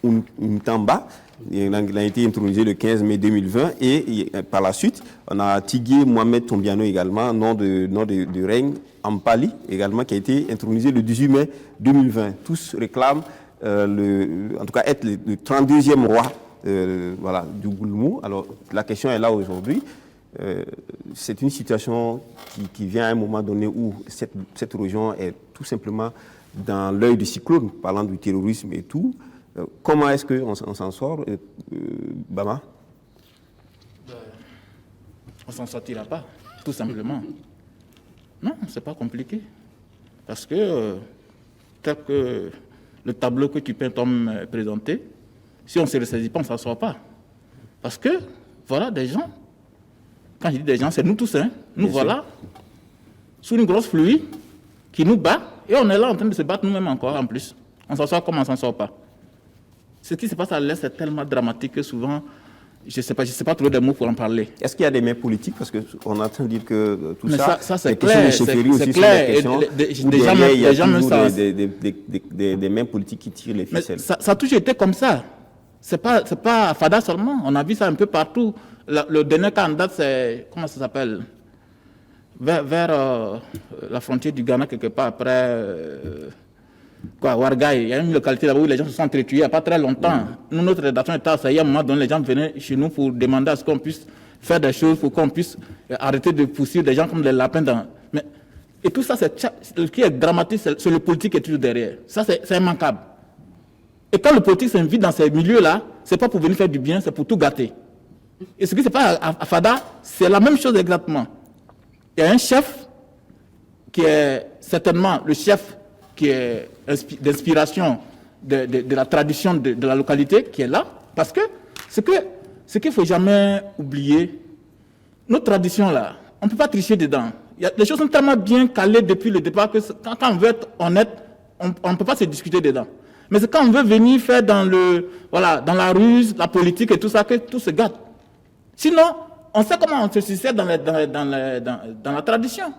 Ntamba. Il a été intronisé le 15 mai 2020 et par la suite, on a Tigué Mohamed Tombiano également, nom de règne, Ampali également, qui a été intronisé le 18 mai 2020. Tous réclament en tout cas être le 32e roi du Goulmou. Alors la question est là aujourd'hui. C'est une situation qui vient à un moment donné où cette région est tout simplement dans l'œil du cyclone, parlant du terrorisme et tout. Comment est-ce qu'on s'en sort, Bama? On ne s'en sortira pas, tout simplement. Non, ce n'est pas compliqué. Parce que, tel que le tableau que tu peux me présenter, si on ne se ressaisit pas, on ne s'en sort pas. Parce que, voilà des gens, quand je dis des gens, c'est nous tous, nous voilà, sous une grosse pluie qui nous bat, et on est là en train de se battre nous-mêmes encore en plus. On s'en sort comme on ne s'en sort pas. Ce qui se passe à l'Est est tellement dramatique que souvent, je sais pas trouver des mots pour en parler. Est-ce qu'il y a des mains politiques? Parce qu'on entend dire que tout mais ça c'est clair, c'est clair. Les gens même des mains politiques qui tirent les ficelles. Ça a toujours été comme ça. C'est pas à Fada seulement. On a vu ça un peu partout. Le dernier cas en date, c'est, comment ça s'appelle, vers la frontière du Ghana, quelque part après Ouarghaï. Il y a une localité là-bas où les gens se sont entretués il n'y a pas très longtemps. Nous, notre rédaction était à un moment donné, les gens venaient chez nous pour demander à ce qu'on puisse faire des choses, pour qu'on puisse arrêter de poursuivre des gens comme des lapins. Et tout ça, ce qui est dramatique, c'est le politique qui est toujours derrière. Ça, c'est immanquable. Et quand le politique s'invite dans ces milieux-là, ce n'est pas pour venir faire du bien, c'est pour tout gâter. Et ce qui se passe à Fada, c'est la même chose exactement. Il y a un chef qui est certainement le chef qui est d'inspiration de la tradition de la localité qui est là. Parce que ce qu'il ne faut jamais oublier, nos traditions là, on ne peut pas tricher dedans. Les choses sont tellement bien calées depuis le départ que quand on veut être honnête, on ne peut pas se discuter dedans. Mais c'est quand on veut venir faire dans la ruse, la politique et tout ça, que tout se gâte. Sinon, on sait comment on se succède dans la tradition.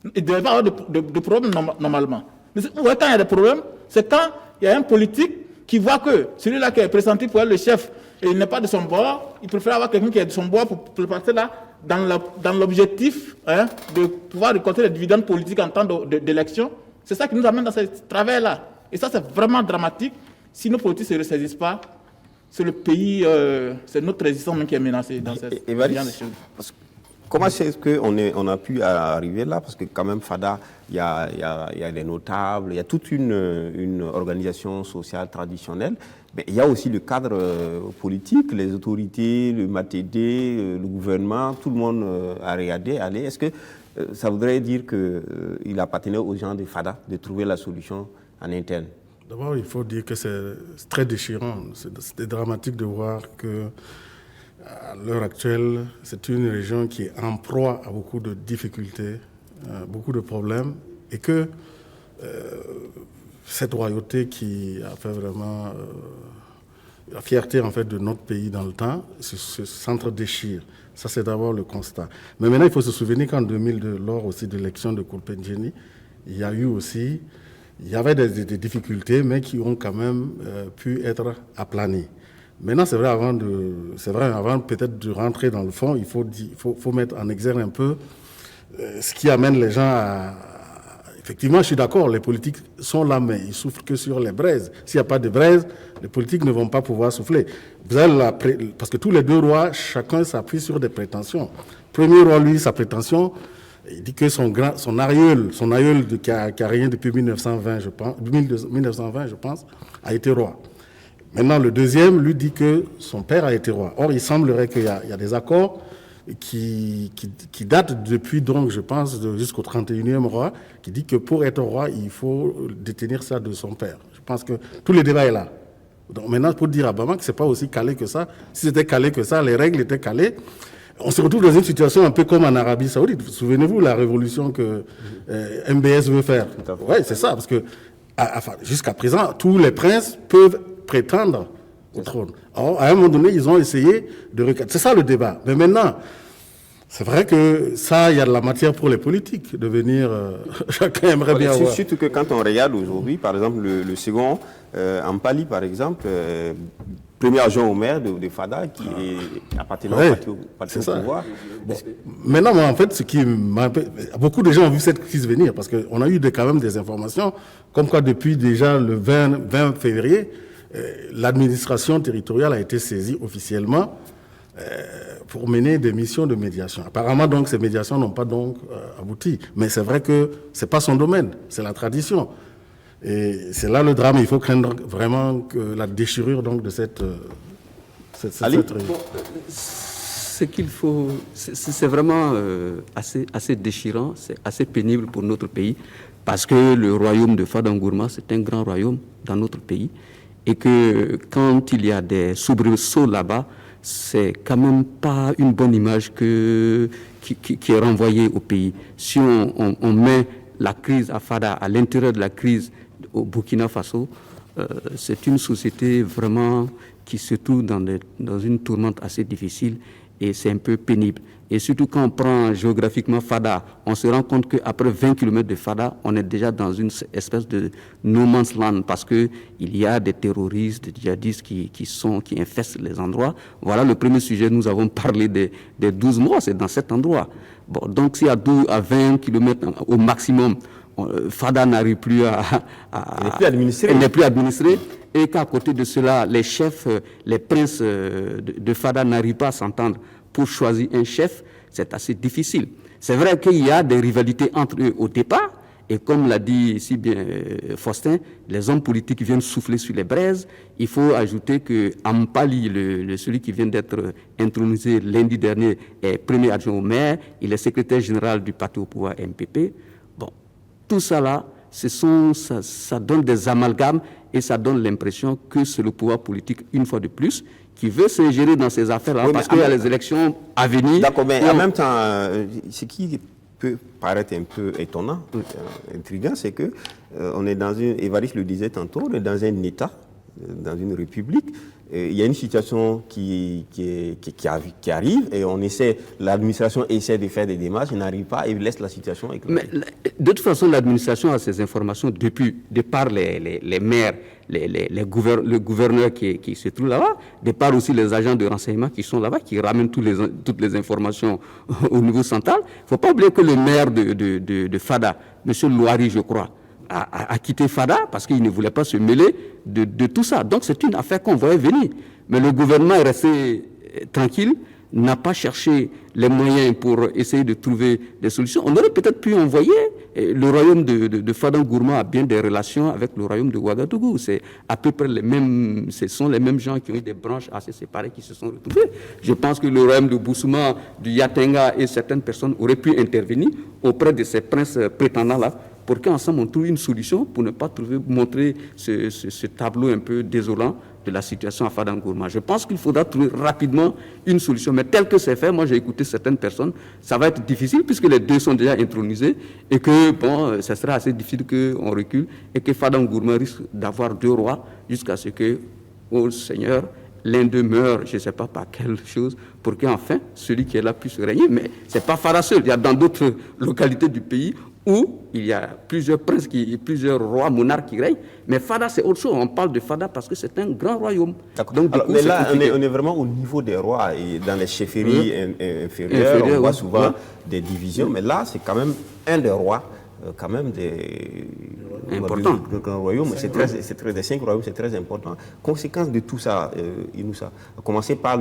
Il ne devrait pas avoir de problème normalement. Mais quand il y a des problèmes, c'est quand il y a un politique qui voit que celui-là qui est pressenti pour être le chef, et il n'est pas de son bord, il préfère avoir quelqu'un qui est de son bord pour passer là, dans l'objectif de pouvoir récolter les dividendes politiques en temps d'élection. C'est ça qui nous amène dans ce travers-là. Et ça, c'est vraiment dramatique. Si nos politiques ne se ressaisissent pas, c'est le pays, c'est notre résistance même qui est menacée dans cette choses. Comment est-ce qu'on a pu arriver là? Parce que quand même, Fada, il y a des notables, il y a toute une organisation sociale traditionnelle. Mais il y a aussi le cadre politique, les autorités, le MATD, le gouvernement, tout le monde a regardé, allez. Est-ce que ça voudrait dire qu'il appartenait aux gens de Fada de trouver la solution en interne? D'abord, il faut dire que c'est très déchirant. C'est dramatique de voir que à l'heure actuelle, c'est une région qui est en proie à beaucoup de difficultés, beaucoup de problèmes, et que cette royauté qui a fait vraiment la fierté en fait de notre pays dans le temps se s'entre-déchire. Ça, c'est d'abord le constat. Mais maintenant, il faut se souvenir qu'en 2002, lors aussi de l'élection de Koulpenjeni, il y avait des difficultés, mais qui ont quand même pu être aplanies. Maintenant, c'est vrai, avant peut-être de rentrer dans le fond, il faut mettre en exergue un peu ce qui amène les gens à... Effectivement, je suis d'accord, les politiques sont là, mais ils souffrent que sur les braises. S'il n'y a pas de braises, les politiques ne vont pas pouvoir souffler. Parce que tous les deux rois, chacun s'appuie sur des prétentions. Premier roi, lui, sa prétention, il dit que son aïeul qui a régné depuis 1920, je pense, a été roi. Maintenant, le deuxième lui dit que son père a été roi. Or, il semblerait qu'il y a des accords qui datent depuis, donc, je pense, jusqu'au 31e roi, qui dit que pour être roi, il faut détenir ça de son père. Je pense que tout le débat est là. Donc maintenant, pour dire à Bamako que ce n'est pas aussi calé que ça, si c'était calé que ça, les règles étaient calées, on se retrouve dans une situation un peu comme en Arabie Saoudite. Souvenez-vous la révolution que MBS veut faire. Oui, c'est ça, parce que jusqu'à présent, tous les princes peuvent prétendre au trône. Or, à un moment donné, ils ont essayé de recadrer. C'est ça le débat. Mais maintenant, c'est vrai que ça, il y a de la matière pour les politiques de venir. Chacun aimerait bien voir. Surtout que quand on regarde aujourd'hui, par exemple, le second, Ampali, par exemple, premier adjoint au maire de Fada, qui est appartenant au parti au pouvoir. Bon. Maintenant, moi, en fait, beaucoup de gens ont vu cette crise venir, parce qu'on a eu quand même des informations, comme quoi depuis déjà le 20 février, l'administration territoriale a été saisie officiellement pour mener des missions de médiation. Apparemment, donc, ces médiations n'ont pas donc abouti. Mais c'est vrai que ce n'est pas son domaine, c'est la tradition. Et c'est là le drame. Il faut craindre vraiment que la déchirure donc, de cette région. Ce qu'il faut, c'est vraiment assez déchirant, c'est assez pénible pour notre pays, parce que le royaume de Fadangourma, c'est un grand royaume dans notre pays, et que quand il y a des soubresauts là-bas, c'est quand même pas une bonne image qui est renvoyée au pays. Si on met la crise à Fada à l'intérieur de la crise au Burkina Faso, c'est une société vraiment qui se trouvent dans une tourmente assez difficile et c'est un peu pénible. Et surtout quand on prend géographiquement Fada, on se rend compte qu'après 20 km de Fada, on est déjà dans une espèce de no man's land parce qu'il y a des terroristes, des djihadistes qui infestent les endroits. Voilà le premier sujet, nous avons parlé des 12 morts, c'est dans cet endroit. Bon, donc s'il y a 20 km au maximum, Fada n'arrive plus elle n'est plus administrée. Et qu'à côté de cela, les chefs, les princes de Fada n'arrivent pas à s'entendre pour choisir un chef, c'est assez difficile. C'est vrai qu'il y a des rivalités entre eux au départ, et comme l'a dit si bien Faustin, les hommes politiques viennent souffler sur les braises. Il faut ajouter que Ampali, celui qui vient d'être intronisé lundi dernier, est premier adjoint au maire, il est secrétaire général du parti au pouvoir MPP. Bon, tout ça là, ça donne des amalgames et ça donne l'impression que c'est le pouvoir politique, une fois de plus, qui veut s'ingérer dans ces affaires-là, parce qu'il y a les élections à venir. D'accord, mais en même temps, ce qui peut paraître un peu étonnant, intriguant, c'est que on est dans Évariste le disait tantôt, on est dans un État, dans une république. Il y a une situation qui arrive et l'administration essaie de faire des démarches, elle n'arrive pas et laisse la situation éclater. Mais de toute façon, l'administration a ces informations de par les maires, le gouverneur qui se trouve là-bas, de par aussi les agents de renseignement qui sont là-bas, qui ramènent toutes les informations au niveau central. Il ne faut pas oublier que le maire de Fada, M. Louari, je crois, a quitté Fada parce qu'il ne voulait pas se mêler de tout ça. Donc c'est une affaire qu'on voyait venir. Mais le gouvernement est resté tranquille, n'a pas cherché les moyens pour essayer de trouver des solutions. On aurait peut-être pu envoyer le royaume de Fada Gourma a bien des relations avec le royaume de Ouagadougou. C'est à peu près ce sont les mêmes gens qui ont eu des branches assez séparées qui se sont retrouvés. Je pense que le royaume de Boussouma, du Yatenga et certaines personnes auraient pu intervenir auprès de ces princes prétendants-là pour qu'ensemble on trouve une solution pour ne pas montrer ce tableau un peu désolant de la situation à Fadangourma. Je pense qu'il faudra trouver rapidement une solution. Mais tel que c'est fait, moi j'ai écouté certaines personnes, ça va être difficile puisque les deux sont déjà intronisés et que, bon, ça sera assez difficile qu'on recule et que Fadangourma risque d'avoir deux rois jusqu'à ce que, oh Seigneur, l'un d'eux meurt, je ne sais pas par quelle chose, pour qu'enfin celui qui est là puisse régner. Mais ce n'est pas Fada seul, il y a dans d'autres localités du pays où il y a plusieurs princes, plusieurs rois, monarques qui règnent. Mais Fada, c'est autre chose. On parle de Fada parce que c'est un grand royaume. Donc, alors, mais là, on est vraiment au niveau des rois. Et dans les chefferies inférieures, on voit souvent des divisions. Mais là, c'est quand même un des rois, quand même des grands royaumes. Des 5 royaumes, c'est très important. Conséquence de tout ça, Inoussa, à commencer par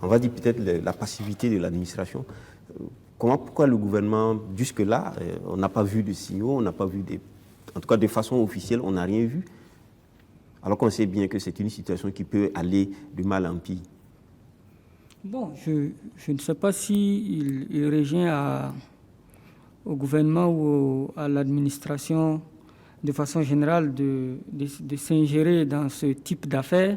on va dire peut-être la passivité de l'administration. Pourquoi le gouvernement, jusque-là, on n'a pas vu de signaux, on n'a pas vu en tout cas de façon officielle, on n'a rien vu, alors qu'on sait bien que c'est une situation qui peut aller de mal en pire. Bon, je ne sais pas s'il revient au gouvernement ou à l'administration de façon générale de s'ingérer dans ce type d'affaires,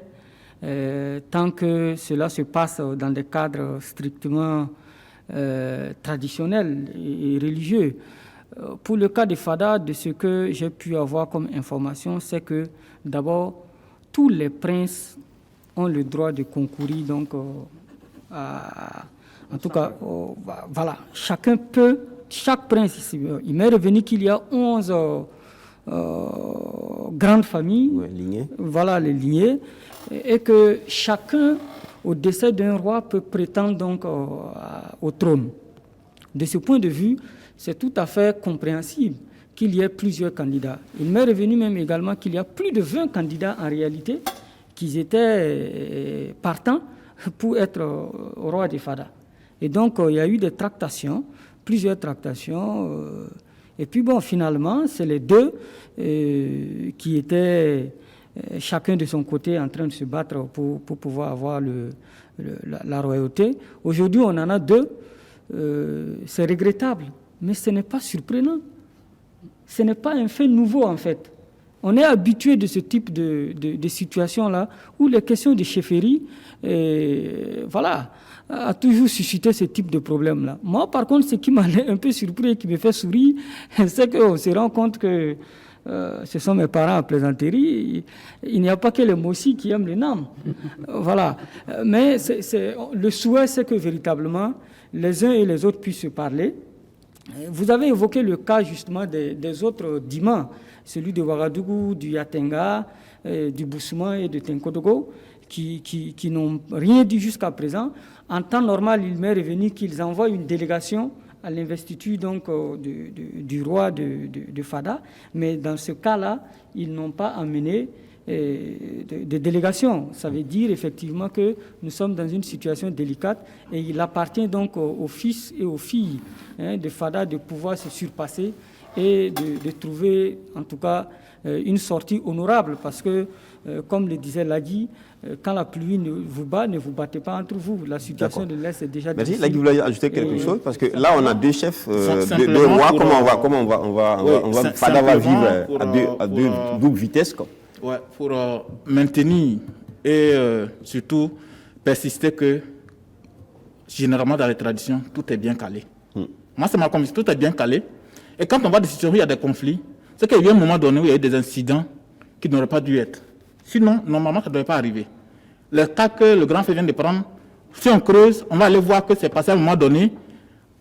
tant que cela se passe dans des cadres strictement traditionnels et religieux. Pour le cas de Fada, de ce que j'ai pu avoir comme information, c'est que d'abord, tous les princes ont le droit de concourir, donc en tout cas, voilà, chaque prince, il m'est revenu qu'il y a 11 grandes familles, voilà les lignées, et que chacun, au décès d'un roi, peut prétendre donc au trône. De ce point de vue, c'est tout à fait compréhensible qu'il y ait plusieurs candidats. Il m'est revenu même également qu'il y a plus de 20 candidats en réalité qui étaient partants pour être roi de Fada. Et donc, il y a eu des tractations, plusieurs tractations. Et puis, bon, finalement, c'est les deux qui étaient chacun de son côté en train de se battre pour pouvoir avoir la royauté. Aujourd'hui, on en a deux. C'est regrettable, mais ce n'est pas surprenant. Ce n'est pas un fait nouveau, en fait. On est habitué de ce type de situation-là, où les questions de chefferie, voilà, a toujours suscité ce type de problème-là. Moi, par contre, ce qui m'a un peu surpris et qui me fait sourire, c'est qu'on se rend compte que ce sont mes parents à plaisanterie, il n'y a pas que les Mossi qui aiment les NAM. Voilà. Mais le souhait, c'est que véritablement, les uns et les autres puissent se parler. Vous avez évoqué le cas justement des autres Dima, celui de Ouagadougou, du Yatenga, du Boussouma et de Tenkodogo, qui n'ont rien dit jusqu'à présent. En temps normal, il m'est revenu qu'ils envoient une délégation à l'investiture donc du roi de Fada, mais dans ce cas-là, ils n'ont pas amené de délégation. Ça veut dire effectivement que nous sommes dans une situation délicate et il appartient donc aux fils et aux filles de Fada de pouvoir se surpasser et de trouver en tout cas une sortie honorable parce que, comme le disait Lagui, quand la pluie vous bat, ne vous battez pas entre vous. La situation de l'Est est déjà difficile. Merci. Lagui, vous voulez ajouter quelque chose? Parce que là, on a deux chefs, deux rois. Comment on va Fada va vivre à deux double vitesse quoi. Ouais, pour maintenir et surtout persister que généralement dans les traditions, tout est bien calé. Moi, c'est ma conviction, tout est bien calé. Et quand on voit des situations où il y a des conflits, c'est qu'il y a un moment donné où il y a eu des incidents qui n'auraient pas dû être. Sinon, normalement, ça ne devait pas arriver. Le cas que le grand frère vient de prendre, si on creuse, on va aller voir que c'est passé à un moment donné.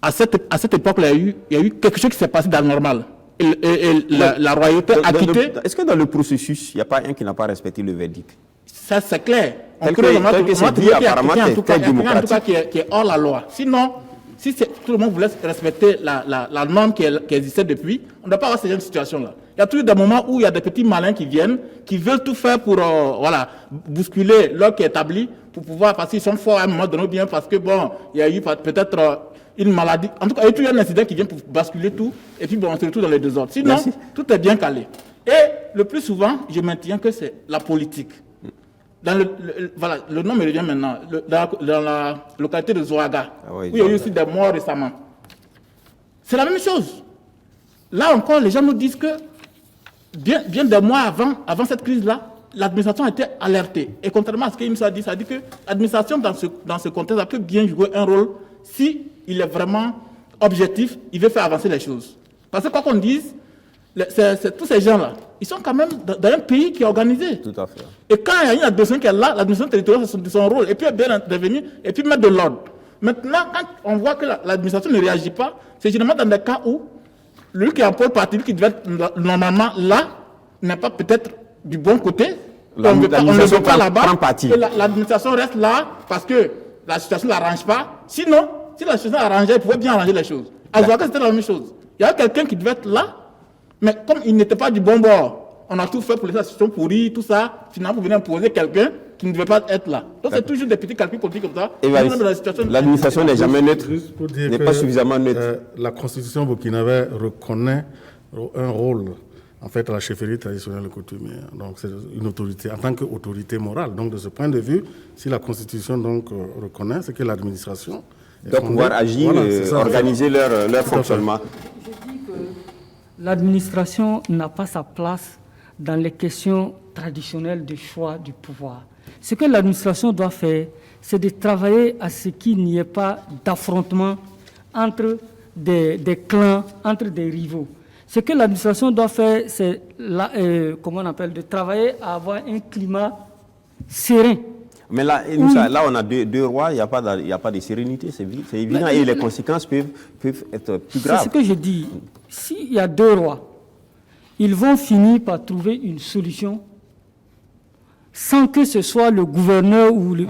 À cette époque-là, il y a eu quelque chose qui s'est passé dans le normal. Et la royauté a quitté. Est-ce que dans le processus, il n'y a pas un qui n'a pas respecté le verdict? Ça, c'est clair. On creuse, on va trouver qu'il y a en tout cas qui est hors la loi. Sinon, si tout le monde voulait respecter la norme qui existait depuis, on ne doit pas avoir cette situation-là. Il y a toujours des moments où il y a des petits malins qui viennent, qui veulent tout faire pour bousculer l'ordre qui est établi, pour pouvoir, parce qu'ils sont forts à un moment donné, bien parce que bon, il y a eu peut-être une maladie. En tout cas, il y a toujours un incident qui vient pour basculer tout, et puis bon, on se retrouve dans les désordres. Sinon, tout est bien calé. Et le plus souvent, je maintiens que c'est la politique. Dans le nom me revient maintenant, dans la localité de Zouaga, où il y a eu aussi des morts récemment. C'est la même chose. Là encore, les gens nous disent que bien des mois avant cette crise-là, l'administration a été alertée. Et contrairement à ce qu'Ims a dit, ça dit que l'administration dans ce contexte peut bien jouer un rôle si il est vraiment objectif, il veut faire avancer les choses. Parce que quoi qu'on dise, tous ces gens-là, ils sont quand même dans un pays qui est organisé. Tout à fait. Et quand il y a une administration qui est là, l'administration territoriale, c'est son rôle. Et puis, bien intervenir, et puis mettre de l'ordre. Maintenant, quand on voit que l'administration ne réagit pas, c'est généralement dans des cas où lui qui est en pôle parti, qui devait être normalement là, n'est pas peut-être du bon côté. On ne le veut pas là-bas. Et l'administration reste là parce que la situation ne l'arrange pas. Sinon, si la situation l'arrangeait, il pouvait bien arranger les choses. À Zouaga, c'était la même chose. Il y avait quelqu'un qui devait être là, mais comme il n'était pas du bon bord, on a tout fait pour les situations pourries, tout ça, finalement pour venir imposer quelqu'un qui ne devait pas être là. Donc c'est toujours des petits calculs politiques comme ça. L'administration n'est jamais neutre, n'est pas suffisamment neutre. La constitution burkinabé reconnaît un rôle, en fait, à la chefferie traditionnelle coutumière. Donc c'est une autorité, en tant qu'autorité morale. Donc de ce point de vue, si la constitution donc reconnaît, c'est que l'administration doit pouvoir agir, organiser leur fonctionnement. Je dis que l'administration n'a pas sa place dans les questions traditionnelles de choix du pouvoir. Ce que l'administration doit faire, c'est de travailler à ce qu'il n'y ait pas d'affrontement entre des clans, entre des rivaux. Ce que l'administration doit faire, c'est de travailler à avoir un climat serein. Mais là, on a deux rois, il n'y a pas de sérénité, c'est évident, et les conséquences peuvent être plus graves. C'est ce que je dis. S'il y a deux rois, ils vont finir par trouver une solution sans que ce soit le gouverneur ou le...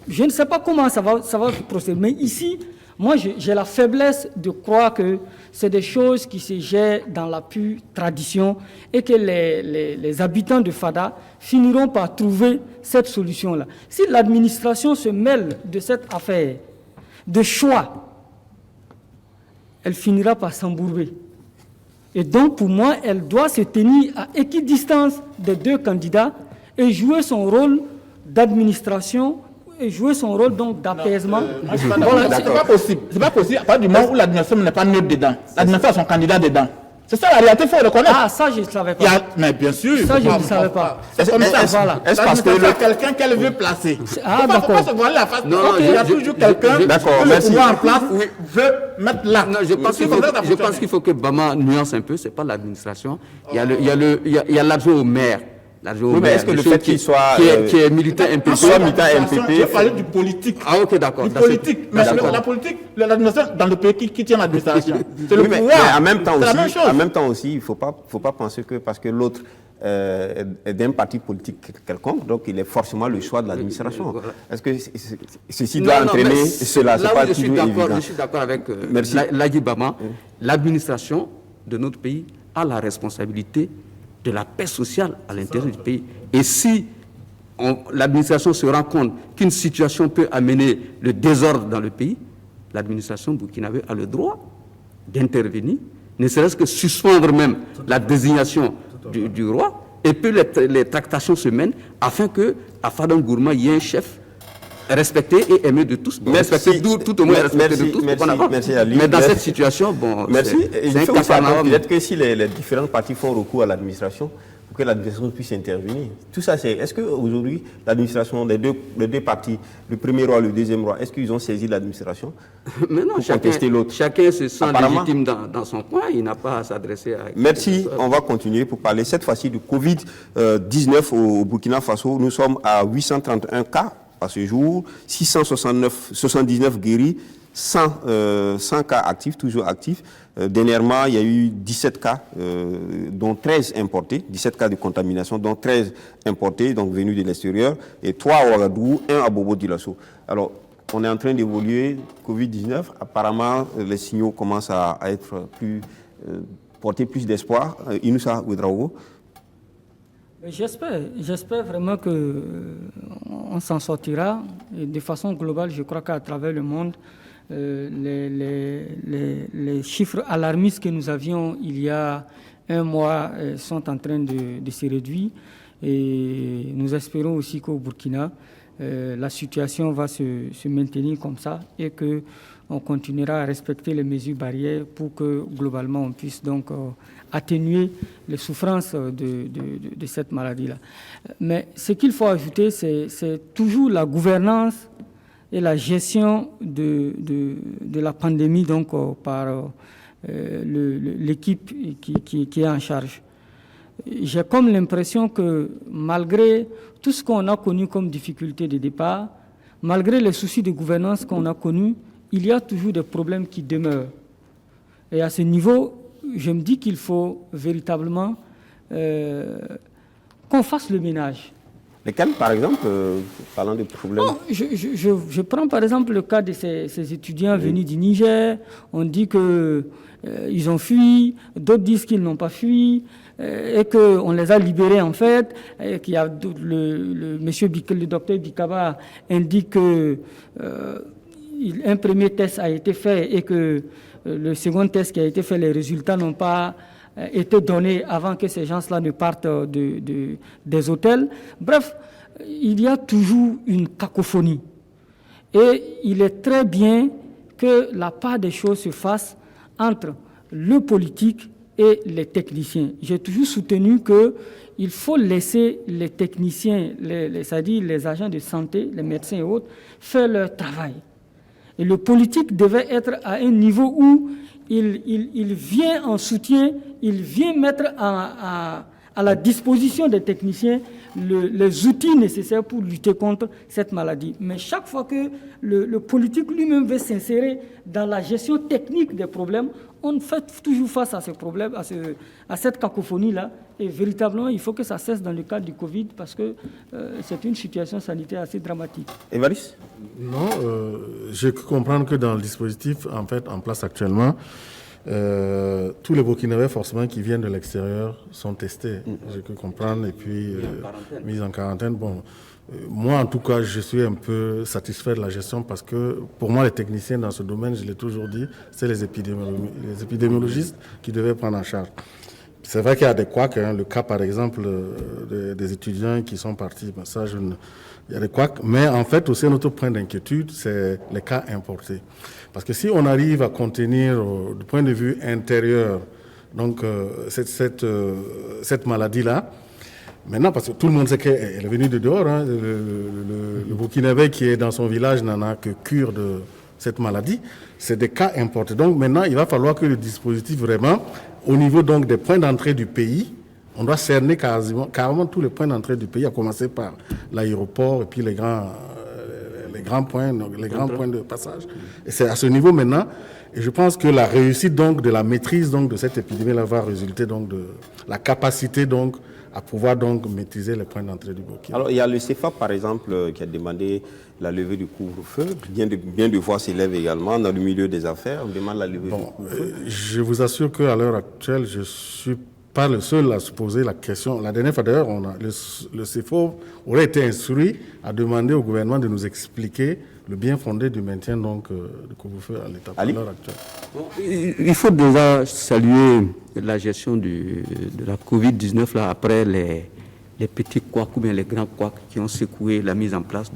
Je ne sais pas comment ça va procéder, mais ici, moi, j'ai la faiblesse de croire que c'est des choses qui se gèrent dans la pure tradition et que les habitants de Fada finiront par trouver cette solution-là. Si l'administration se mêle de cette affaire de choix, elle finira par s'embourber. Et donc, pour moi, elle doit se tenir à équidistance des deux candidats et jouer son rôle d'administration et jouer son rôle donc d'apaisement. C'est pas possible. C'est pas possible à partir du moment où l'administration n'est pas neutre dedans. L'administration a son candidat dedans. C'est ça la réalité, il faut reconnaître. Ah, ça, je ne savais pas. Mais bien sûr. Ça, je ne savais pas. C'est comme ça. Voilà. Est-ce parce que c'est quelqu'un qu'elle veut placer? Ah, d'accord. Il ne faut pas se voiler la face. Non, il y a toujours quelqu'un qui le pouvoir en place veut mettre là. Non, je pense qu'il faut que Bama nuance un peu. C'est pas l'administration. Il y a l'adjoint au maire. Oui, mais est-ce que le fait qu'il soit qui est militant MPP, Je parlais du politique. Ah, ok, d'accord. Du politique. Mais la politique, l'administration dans le pays qui tient l'administration. C'est le pouvoir. Mais en même temps aussi, il ne faut pas penser que parce que l'autre est d'un parti politique quelconque, donc il est forcément le choix de l'administration. Est-ce que ceci doit entraîner cela? Là où je suis d'accord avec Lagui Bama, l'administration de notre pays a la responsabilité de la paix sociale à l'intérieur du pays. Et si l'administration se rend compte qu'une situation peut amener le désordre dans le pays, l'administration burkinabé a le droit d'intervenir, ne serait-ce que suspendre même la désignation du roi, et puis les tractations se mènent afin qu'à Fadam Gourma, il y ait un chef respecté et aimé de tous. Respecté tout au moins respecté de tous. Merci Ali. Mais dans cette situation, c'est un cas. Peut-être que si les différents partis font recours à l'administration, pour que l'administration puisse intervenir. Tout ça, est-ce qu'aujourd'hui, l'administration des deux partis, le premier roi, le deuxième roi, est-ce qu'ils ont saisi l'administration pour contester l'autre? Chacun se sent légitime dans son coin, il n'a pas à s'adresser à... Merci, on va continuer pour parler cette fois-ci du Covid-19 au Burkina Faso. Nous sommes à 831 cas à ce jour, 679 guéris, 100 cas actifs, toujours actifs. Dernièrement, il y a eu 17 cas, dont 13 importés, 17 cas de contamination, dont 13 importés, donc venus de l'extérieur, et 3 à Ouagadougou, 1 à Bobo-Dioulasso. Alors, on est en train d'évoluer, Covid-19, apparemment, les signaux commencent à être porter plus d'espoir. Inoussa Ouedraogo. J'espère vraiment qu'on s'en sortira. Et de façon globale, je crois qu'à travers le monde, les chiffres alarmistes que nous avions il y a un mois sont en train de se réduire. Et nous espérons aussi qu'au Burkina, la situation va se maintenir comme ça et qu'on continuera à respecter les mesures barrières pour que globalement on puisse donc atténuer les souffrances de cette maladie-là. Mais ce qu'il faut ajouter, c'est toujours la gouvernance et la gestion de la pandémie donc, par l'équipe qui est en charge. J'ai comme l'impression que malgré tout ce qu'on a connu comme difficulté de départ, malgré les soucis de gouvernance qu'on a connus, il y a toujours des problèmes qui demeurent. Et à ce niveau, je me dis qu'il faut véritablement qu'on fasse le ménage. Lesquels, par exemple, parlant de problèmes? Non, je prends par exemple le cas de ces étudiants venus du Niger. On dit qu'ils ont fui, d'autres disent qu'ils n'ont pas fui, et qu'on les a libérés en fait. Et qu'il y a le docteur Bikaba indique que un premier test a été fait et que le second test qui a été fait, les résultats n'ont pas été donnés avant que ces gens-là ne partent des hôtels. Bref, il y a toujours une cacophonie. Et il est très bien que la part des choses se fasse entre le politique et les techniciens. J'ai toujours soutenu qu'il faut laisser les techniciens, c'est-à-dire les agents de santé, les médecins et autres, faire leur travail. Et le politique devait être à un niveau où il vient en soutien, il vient mettre à la disposition des techniciens les outils nécessaires pour lutter contre cette maladie. Mais chaque fois que le politique lui-même veut s'insérer dans la gestion technique des problèmes, on fait toujours face à ces problèmes, à cette cacophonie-là. Et véritablement, il faut que ça cesse dans le cadre du Covid parce que c'est une situation sanitaire assez dramatique. Évariste ? Non, j'ai cru comprendre que dans le dispositif en place actuellement, tous les Burkinabés forcément qui viennent de l'extérieur sont testés. J'ai cru comprendre et puis mis en quarantaine. Bon, moi en tout cas, je suis un peu satisfait de la gestion parce que pour moi, les techniciens dans ce domaine, je l'ai toujours dit, c'est les épidémiologistes qui devaient prendre en charge. C'est vrai qu'il y a des couacs, le cas par exemple des étudiants qui sont partis, ben ça, il y a des couacs, mais en fait aussi notre point d'inquiétude, c'est les cas importés. Parce que si on arrive à contenir du point de vue intérieur donc, cette maladie-là. Maintenant, parce que tout le monde sait qu'elle est venue de dehors, hein, le Burkinabé qui est dans son village n'en a que cure de cette maladie. C'est des cas importés. Donc maintenant, il va falloir que le dispositif vraiment, au niveau donc des points d'entrée du pays, on doit cerner carrément tous les points d'entrée du pays, à commencer par l'aéroport et puis les grands points de passage. Et c'est à ce niveau maintenant, et je pense que la réussite donc de la maîtrise donc de cette épidémie va résulter donc de la capacité donc à pouvoir donc maîtriser les points d'entrée du Burkina. Alors il y a le CFA par exemple qui a demandé la levée du couvre-feu. Bien de voix s'élèvent également dans le milieu des affaires. On demande la levée du couvre-feu. Je vous assure qu'à l'heure actuelle, je suis pas le seul à se poser la question. La dernière fois d'ailleurs, le CFO aurait été instruit à demander au gouvernement de nous expliquer le bien fondé du maintien donc du couvre-feu à l'état à l'heure actuelle. Bon, il faut déjà saluer la gestion de la Covid-19 là, après les petits couacs ou bien les grands couacs qui ont secoué la mise en place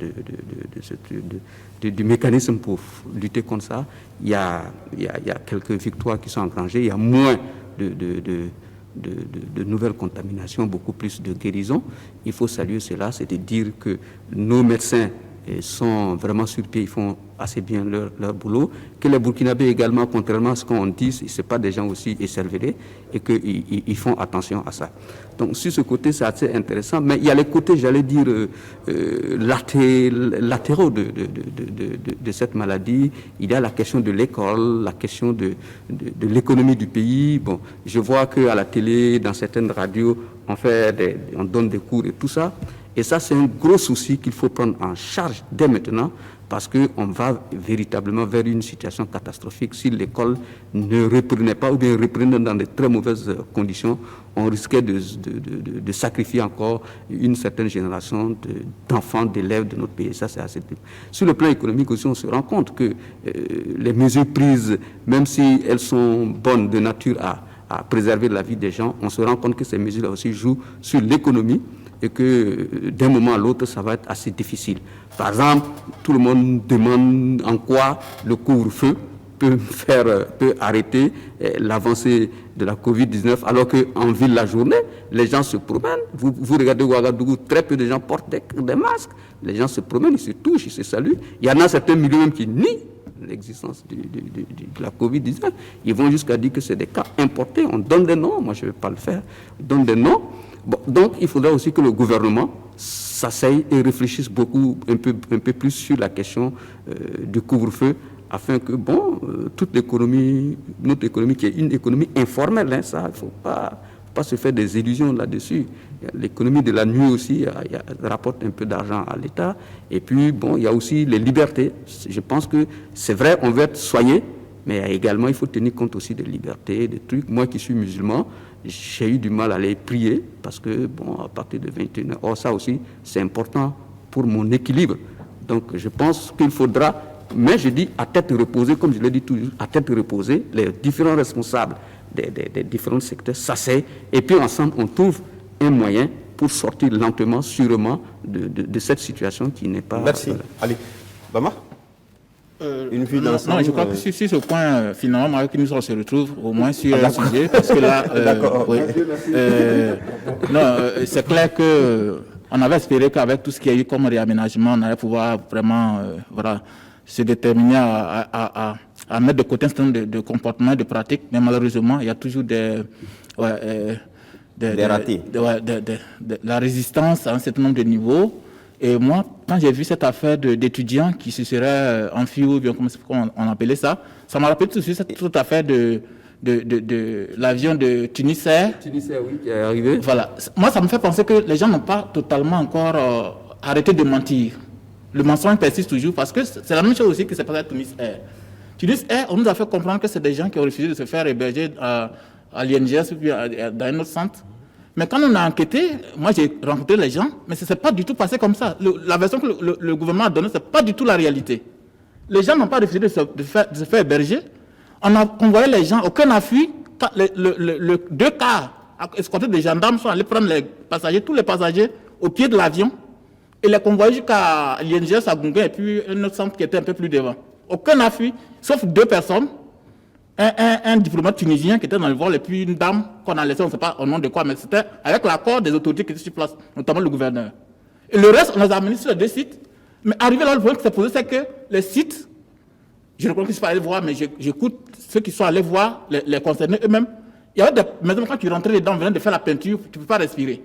du mécanisme pour lutter contre ça. Il y a quelques victoires qui sont engrangées, il y a moins de nouvelles contaminations, beaucoup plus de guérisons. Il faut saluer cela, c'est de dire que nos médecins sont vraiment sur pied, ils font assez bien leur boulot, que les Burkinabés également, contrairement à ce qu'on dit, ce ne sont pas des gens aussi écervelés et qu'ils font attention à ça. Donc sur ce côté, c'est assez intéressant, mais il y a les côtés, j'allais dire, latéraux de cette maladie. Il y a la question de l'école, la question de l'économie du pays. Bon, je vois qu'à la télé, dans certaines radios, on donne des cours et tout ça. Et ça, c'est un gros souci qu'il faut prendre en charge dès maintenant parce qu'on va véritablement vers une situation catastrophique. Si l'école ne reprenait pas ou bien reprenait dans de très mauvaises conditions, on risquait de sacrifier encore une certaine génération d'enfants, d'élèves de notre pays. Ça, c'est assez terrible. Sur le plan économique aussi, on se rend compte que les mesures prises, même si elles sont bonnes de nature à préserver la vie des gens, on se rend compte que ces mesures-là aussi jouent sur l'économie et que d'un moment à l'autre, ça va être assez difficile. Par exemple, tout le monde demande en quoi le couvre-feu peut arrêter l'avancée de la Covid-19, alors qu'en ville, la journée, les gens se promènent. Vous regardez Ouagadougou, très peu de gens portent des masques. Les gens se promènent, ils se touchent, ils se saluent. Il y en a certains milieux même qui nient l'existence de la Covid-19. Ils vont jusqu'à dire que c'est des cas importés. On donne des noms, moi je ne vais pas le faire. On donne des noms. Bon, donc il faudra aussi que le gouvernement s'asseye et réfléchisse un peu plus sur la question du couvre-feu, afin que, toute l'économie, notre économie qui est une économie informelle, hein, ça, il ne faut pas se faire des illusions là-dessus. L'économie de la nuit aussi rapporte un peu d'argent à l'État. Et puis, il y a aussi les libertés. Je pense que c'est vrai, on veut être soigné, mais également, il faut tenir compte aussi des libertés, des trucs. Moi qui suis musulman, j'ai eu du mal à aller prier parce que, à partir de 21h, ça aussi, c'est important pour mon équilibre. Donc, je pense qu'il faudra, mais je dis à tête reposée, comme je l'ai dit toujours, à tête reposée, les différents responsables des différents secteurs s'asseyent et puis ensemble, on trouve un moyen pour sortir lentement, sûrement, de cette situation qui n'est pas... Merci. Allez, Bama une vue non, je crois que sur ce point, finalement, Mario nous on se retrouve au moins sur un sujet, parce que là, c'est clair que on avait espéré qu'avec tout ce qu'il y a eu comme réaménagement, on allait pouvoir vraiment se déterminer à mettre de côté un certain nombre de comportements, de pratiques, mais malheureusement, il y a toujours des ratés. La résistance à un certain nombre de niveaux. Et moi, quand j'ai vu cette affaire d'étudiants qui se seraient enfuis, ou bien comment on appelait ça, ça m'a rappelé tout de suite cette affaire de l'avion de Tunis Air. Tunis Air, oui, qui est arrivé. Voilà. Moi, ça me fait penser que les gens n'ont pas totalement encore arrêté de mentir. Le mensonge persiste toujours parce que c'est la même chose aussi qui s'est passé à Tunis Air. Tunis Air, on nous a fait comprendre que c'est des gens qui ont refusé de se faire héberger à l'INGS ou bien dans un autre centre. Mais quand on a enquêté, moi j'ai rencontré les gens, mais ça ne s'est pas du tout passé comme ça. La version que le gouvernement a donnée, ce n'est pas du tout la réalité. Les gens n'ont pas refusé de se faire héberger. On a convoyé les gens, aucun n'a fui. Deux cars escortés des gendarmes sont allés prendre les passagers, tous les passagers, au pied de l'avion, et les convoyer jusqu'à l'INGS à Gunga et puis un autre centre qui était un peu plus devant. Aucun n'a fui, sauf deux personnes. un diplomate tunisien qui était dans le vol et puis une dame qu'on a laissée, on ne sait pas au nom de quoi, mais c'était avec l'accord des autorités qui étaient sur place, notamment le gouverneur. Et le reste, on les a amenés sur les 2 sites. Mais arrivé là, le problème qui s'est posé, c'est que les sites, je ne crois qu'ils ne sont pas allés voir, mais j'écoute ceux qui sont allés voir, les concernés eux-mêmes. Il y avait des maisons, quand tu rentrais dedans, venaient de faire la peinture, tu ne peux pas respirer.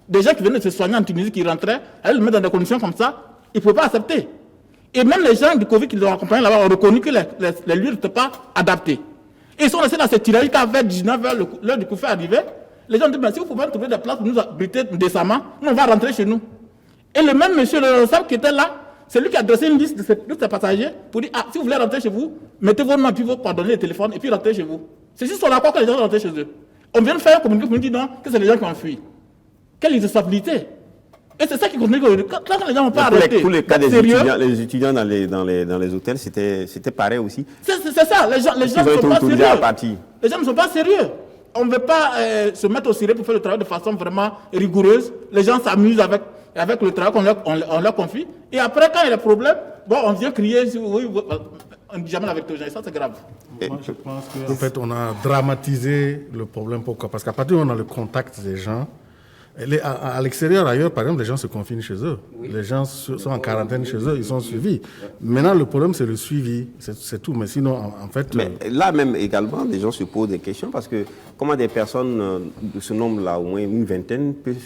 Des gens qui venaient de se soigner en Tunisie, qui rentraient, allaient le mettre dans des conditions comme ça, ils ne pouvaient pas accepter. Et même les gens du Covid qui les ont accompagnés là-bas ont reconnu que les lieux n'étaient pas adaptés. Et ils sont restés dans cette tiraille qu'à 19 h, l'heure du coup fait arriver. Les gens disent, si vous pouvez trouver des places pour nous abriter décemment, nous on va rentrer chez nous. Et le même monsieur, le responsable qui était là, c'est lui qui a dressé une liste de ces passagers pour dire, si vous voulez rentrer chez vous, mettez vos noms et puis vos coordonnées de téléphone et puis rentrez chez vous. C'est juste sur l'accord que les gens rentrent chez eux. On vient de faire un communiqué pour nous dire non, que c'est les gens qui ont fui. Quelle irresponsabilité! Et c'est ça qui continue. Quand les gens n'ont pas arrêté. Tous les cas des étudiants dans les hôtels, c'était pareil aussi. C'est ça, les gens ne sont pas sérieux. Les gens ne sont pas sérieux. On ne veut pas se mettre au sérieux pour faire le travail de façon vraiment rigoureuse. Les gens s'amusent avec le travail qu'on leur confie. Et après, quand il y a des problèmes, bon, on vient crier, oui, on ne dit jamais la vérité aux gens. Et ça, c'est grave. Moi, je pense qu'en fait, on a dramatisé le problème. Pourquoi? Parce qu'à partir où on a le contact des gens, à l'extérieur, ailleurs, par exemple, les gens se confinent chez eux. Oui. Les gens sont en quarantaine chez eux, ils sont suivis. Maintenant, le problème, c'est le suivi, c'est tout. Mais sinon, en fait... Mais là même également, les gens se posent des questions parce que comment des personnes de ce nombre-là, au moins une vingtaine, peuvent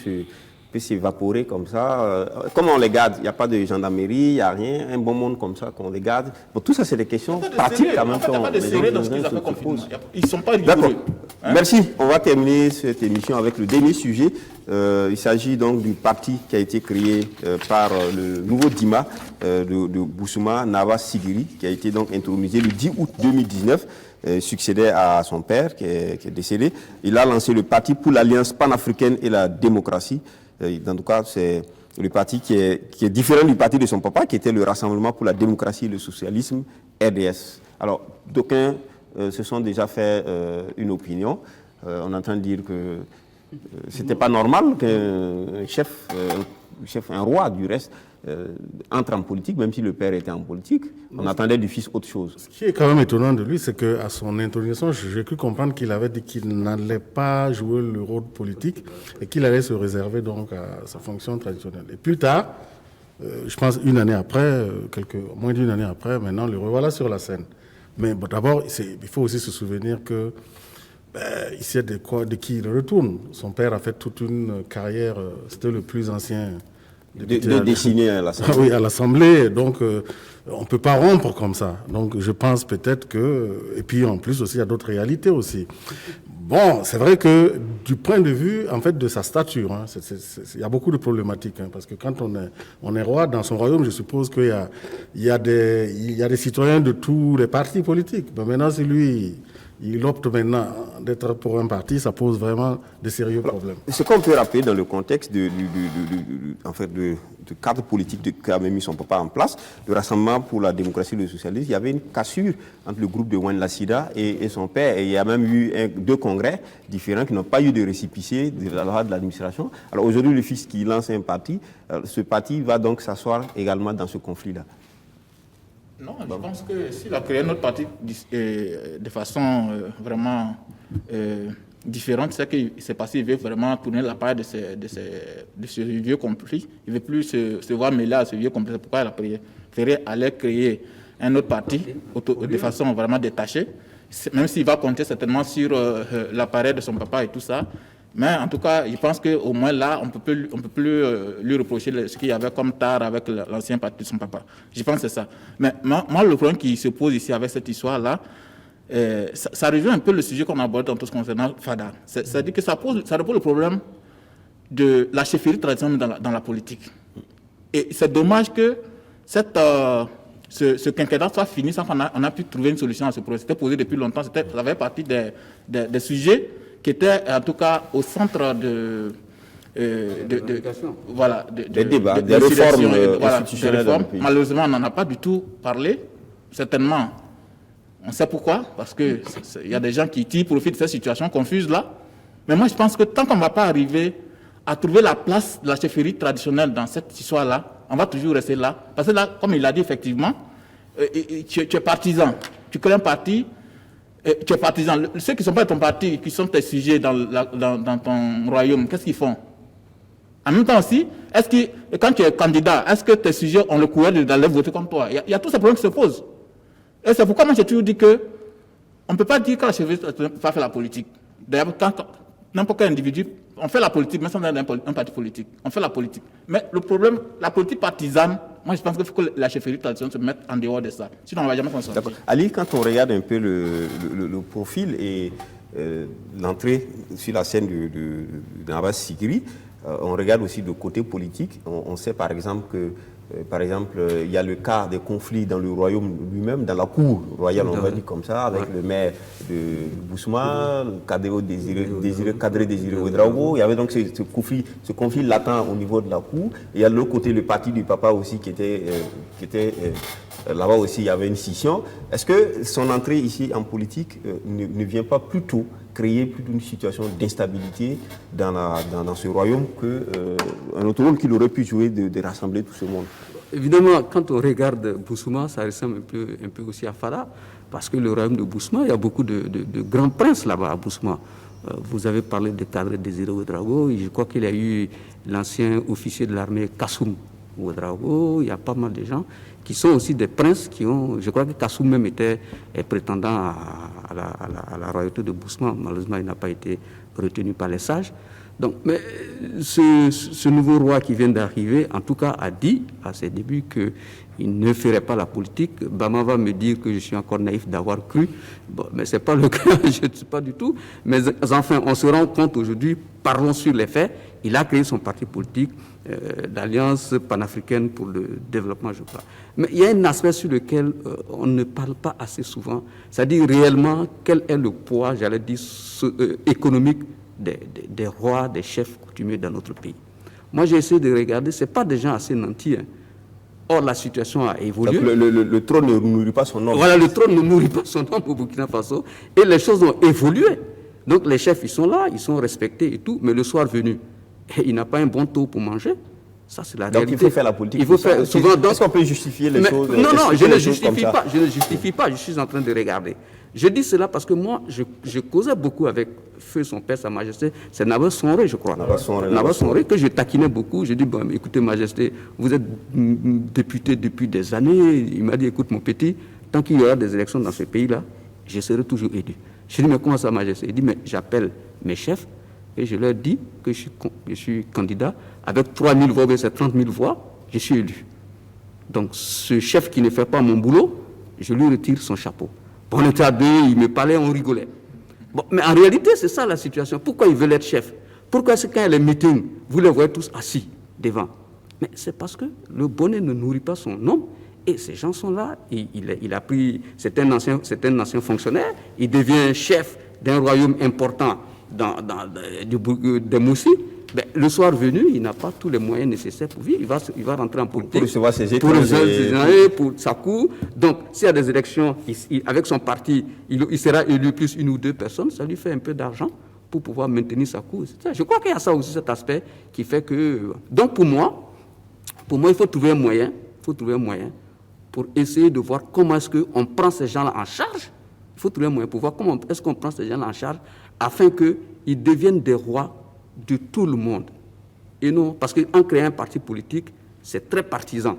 s'évaporer comme ça. Comment on les garde? Il n'y a pas de gendarmerie, il n'y a rien. Un bon monde comme ça, qu'on les garde. Bon, tout ça, c'est des questions pratiques quand même. Il n'y a pas de sérieux dans ce qu'ils appellent confinement. Ils ne sont pas rigoureux. Hein? Merci. On va terminer cette émission avec le dernier sujet. Il s'agit donc du parti qui a été créé par le nouveau Dima de Boussouma Nava Sigiri, qui a été donc intronisé le 10 août 2019. Succédait à son père qui est décédé. Il a lancé le parti pour l'Alliance panafricaine et la démocratie. En tout cas, c'est le parti qui est différent du parti de son papa, qui était le Rassemblement pour la démocratie et le socialisme, RDS. Alors, d'aucuns se sont déjà fait une opinion. On entend dire que c'était pas normal qu'un chef, un roi du reste, entre en politique, même si le père était en politique. On attendait du fils autre chose. Ce qui est quand même étonnant de lui, c'est qu'à son intronisation, j'ai cru comprendre qu'il avait dit qu'il n'allait pas jouer le rôle politique et qu'il allait se réserver donc à sa fonction traditionnelle. Et plus tard, je pense une année après, moins d'une année après, maintenant le revoilà sur la scène. Mais bon, d'abord, il faut aussi se souvenir que il sait de qui il retourne. Son père a fait toute une carrière, c'était le plus ancien de dessiner à l'Assemblée. Oui, à l'Assemblée. Donc, on ne peut pas rompre comme ça. Donc, je pense peut-être que... Et puis, en plus, aussi, il y a d'autres réalités aussi. Bon, c'est vrai que du point de vue, en fait, de sa stature, hein, il y a beaucoup de problématiques. Hein, parce que quand on est roi, dans son royaume, je suppose qu'il y a des citoyens de tous les partis politiques. Mais maintenant, si lui... Il opte maintenant d'être pour un parti, ça pose vraiment de sérieux problèmes. Ce qu'on peut rappeler dans le contexte du cadre politique qu'avait mis son papa en place, le Rassemblement pour la démocratie et le socialisme, il y avait une cassure entre le groupe de Wen Lassida et son père. Et il y a même eu 2 congrès différents qui n'ont pas eu de récépissé de la loi de l'administration. Alors aujourd'hui, le fils qui lance un parti, ce parti va donc s'asseoir également dans ce conflit-là. Non, je pense que s'il a créé notre parti de façon vraiment différente, c'est qu'il s'est passé, il veut vraiment tourner la paille de ce vieux conflit. Il ne veut plus se voir mêler à ce vieux conflit. C'est pourquoi il a préféré aller créer un autre parti de façon vraiment détachée, même s'il va compter certainement sur l'appareil de son papa et tout ça. Mais en tout cas, je pense qu'au moins là, on ne peut plus lui reprocher ce qu'il y avait comme tard avec l'ancien parti de son papa. Je pense que c'est ça. Mais moi, le problème qui se pose ici avec cette histoire-là, ça rejoint un peu le sujet qu'on a abordé dans tout ce concernant Fada. C'est-à-dire que ça pose le problème de la chefferie traditionnelle dans la politique. Et c'est dommage que ce quinquennat soit fini sans qu'on a pu trouver une solution à ce problème. C'était posé depuis longtemps, ça avait partie des sujets qui était en tout cas au centre des débats, des réformes institutionnelles. Malheureusement, on n'en a pas du tout parlé. Certainement, on sait pourquoi, parce qu'il y a des gens qui tirent profit de cette situation confuse-là. Mais moi, je pense que tant qu'on ne va pas arriver à trouver la place de la chefferie traditionnelle dans cette histoire-là, on va toujours rester là. Parce que là, comme il l'a dit effectivement, tu es partisan. Tu crées un parti. tu es partisan. Ceux qui ne sont pas ton parti, qui sont tes sujets dans ton royaume, qu'est-ce qu'ils font? En même temps aussi, est-ce que quand tu es candidat, est-ce que tes sujets ont le courage d'aller voter comme toi? Il y a tous ces problèmes qui se posent. Et c'est pourquoi moi j'ai toujours dit que on ne peut pas dire que la chefferie va faire la politique. D'ailleurs, quand n'importe quel individu, on fait la politique, même si on est un parti politique, on fait la politique. Mais le problème, la politique partisane, moi je pense qu'il faut que la chefferie traditionnelle se mette en dehors de ça. Sinon on ne va jamais s'en sortir. Ali, quand on regarde un peu le profil et l'entrée sur la scène de Abbas Sikri, on regarde aussi le côté politique. On sait par exemple que il y a le cas des conflits dans le royaume lui-même, dans la cour royale, on va dire comme ça, avec le maire de Boussouma, Kadri Désiré Ouédraogo. Il y avait donc ce conflit latent au niveau de la cour. Et il y a de l'autre côté le parti du papa aussi qui était là-bas aussi, il y avait une scission. Est-ce que son entrée ici en politique ne vient pas plutôt créer plus d'une situation d'instabilité dans ce royaume qu'un autre rôle qu'il aurait pu jouer de rassembler tout ce monde? Évidemment, quand on regarde Boussouma, ça ressemble un peu aussi à Fara, parce que le royaume de Boussouma, il y a beaucoup de grands princes là-bas à Boussouma. Vous avez parlé de Kadri Désiré Ouédraogo, je crois qu'il y a eu l'ancien officier de l'armée Kassoum Ouédraogo, il y a pas mal de gens qui sont aussi des princes qui ont... Je crois que Kassoum même était prétendant à la royauté de Boussouma. Malheureusement, il n'a pas été retenu par les sages. Donc, mais ce nouveau roi qui vient d'arriver, en tout cas, a dit à ses débuts qu'il ne ferait pas la politique. Bama va me dire que je suis encore naïf d'avoir cru. Bon, mais ce n'est pas le cas, je ne sais pas du tout. Mais enfin, on se rend compte aujourd'hui, parlons sur les faits, il a créé son parti politique, l'Alliance panafricaine pour le développement, je crois. Mais il y a un aspect sur lequel on ne parle pas assez souvent, c'est-à-dire réellement quel est le poids, j'allais dire, économique des rois, des chefs coutumiers dans notre pays. Moi, j'ai essayé de regarder, ce n'est pas des gens assez nantis. Hein. Or, la situation a évolué. Donc, le trône ne nourrit pas son homme. Voilà, le trône ne nourrit pas son homme au Burkina Faso. Et les choses ont évolué. Donc, les chefs, ils sont là, ils sont respectés et tout, mais le soir venu, il n'a pas un bon taux pour manger. Ça, c'est la réalité. Donc, il faut faire la politique. Il faut faire souvent. Est-ce qu'on peut justifier les choses? Non, je ne justifie pas. Je ne justifie pas. Je suis en train de regarder. Je dis cela parce que moi, je causais beaucoup avec Feu, son père, Sa Majesté. C'est Naba Sonré, je crois. Naba Sonré, que je taquinais beaucoup. Je dis, bon, écoutez, Majesté, vous êtes député depuis des années. Il m'a dit, écoute, mon petit, tant qu'il y aura des élections dans ce pays-là, je serai toujours élu. Je dis, mais comment ça, Majesté? Il dit, mais j'appelle mes chefs et je leur dis que je suis candidat. Avec 3 000 voix, c'est 30 000 voix, je suis élu. Donc, ce chef qui ne fait pas mon boulot, je lui retire son chapeau. On était à deux, il me parlait, on rigolait. Bon, mais en réalité, c'est ça la situation. Pourquoi ils veulent être chef? Pourquoi est-ce que quand il y a les meetings, vous les voyez tous assis devant? Mais c'est parce que le bonnet ne nourrit pas son homme. Et ces gens sont là. Il a pris, c'est un ancien fonctionnaire. Il devient chef d'un royaume important des Moussi. Ben, le soir venu, il n'a pas tous les moyens nécessaires pour vivre. Il va rentrer en politique. Pour recevoir ses étrangers. Pour sa cour. Donc, s'il y a des élections, avec son parti, il sera élu plus 1 ou 2 personnes. Ça lui fait un peu d'argent pour pouvoir maintenir sa cour. Je crois qu'il y a ça aussi, cet aspect qui fait que... Donc, pour moi, il faut trouver un moyen. Pour essayer de voir comment est-ce qu'on prend ces gens-là en charge. Il faut trouver un moyen pour voir comment est-ce qu'on prend ces gens-là en charge afin qu'ils deviennent des rois de tout le monde. Et non, parce qu'en créant un parti politique, c'est très partisan.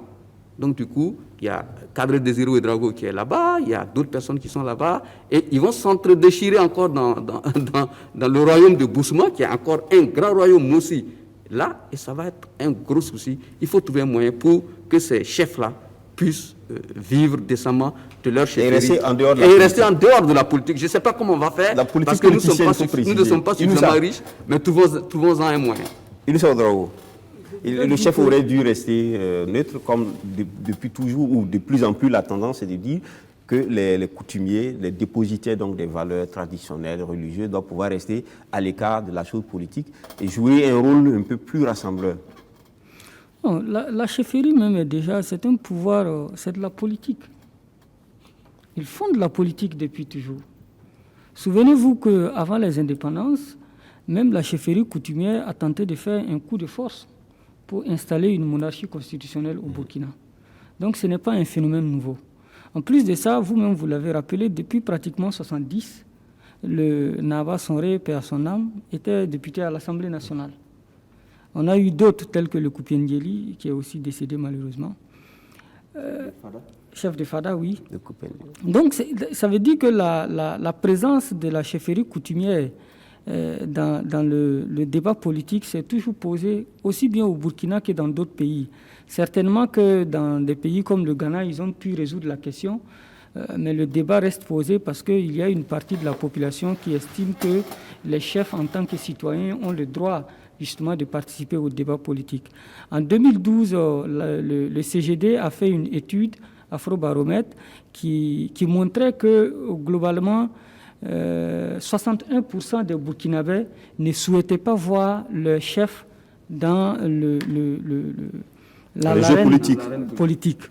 Donc du coup, il y a Kadri Désiré Ouédraogo qui est là-bas, il y a d'autres personnes qui sont là-bas, et ils vont s'entre-déchirer encore dans le royaume de Boussouma, qui est encore un grand royaume aussi, là, et ça va être un gros souci. Il faut trouver un moyen pour que ces chefs-là puissent vivre décemment de leur chefferie. Et rester en dehors de la politique. Je ne sais pas comment on va faire, parce que nous ne sommes pas suffisamment riches, mais trouvons-en un moyen. Le chef aurait dû rester neutre, comme depuis toujours, ou de plus en plus la tendance est de dire que les coutumiers, les dépositaires donc des valeurs traditionnelles, religieuses, doivent pouvoir rester à l'écart de la chose politique et jouer un rôle un peu plus rassembleur. Non, la chefferie même, déjà, c'est un pouvoir, c'est de la politique. Ils font de la politique depuis toujours. Souvenez-vous qu'avant les indépendances, même la chefferie coutumière a tenté de faire un coup de force pour installer une monarchie constitutionnelle au Burkina. Donc ce n'est pas un phénomène nouveau. En plus de ça, vous-même, vous l'avez rappelé, depuis pratiquement 1970, le Nava Sonré, paix à son âme, était député à l'Assemblée nationale. On a eu d'autres, tels que le Koupiendieli, qui est aussi décédé malheureusement. Chef de Fada, oui. Donc, ça veut dire que la présence de la chefferie coutumière dans le débat politique s'est toujours posée aussi bien au Burkina que dans d'autres pays. Certainement que dans des pays comme le Ghana, ils ont pu résoudre la question, mais le débat reste posé parce qu'il y a une partie de la population qui estime que les chefs, en tant que citoyens, ont le droit justement de participer au débat politique. En 2012, le CGD a fait une étude, Afrobaromètre, qui montrait que globalement, 61% des Burkinabés ne souhaitaient pas voir le chef dans l'arène politique.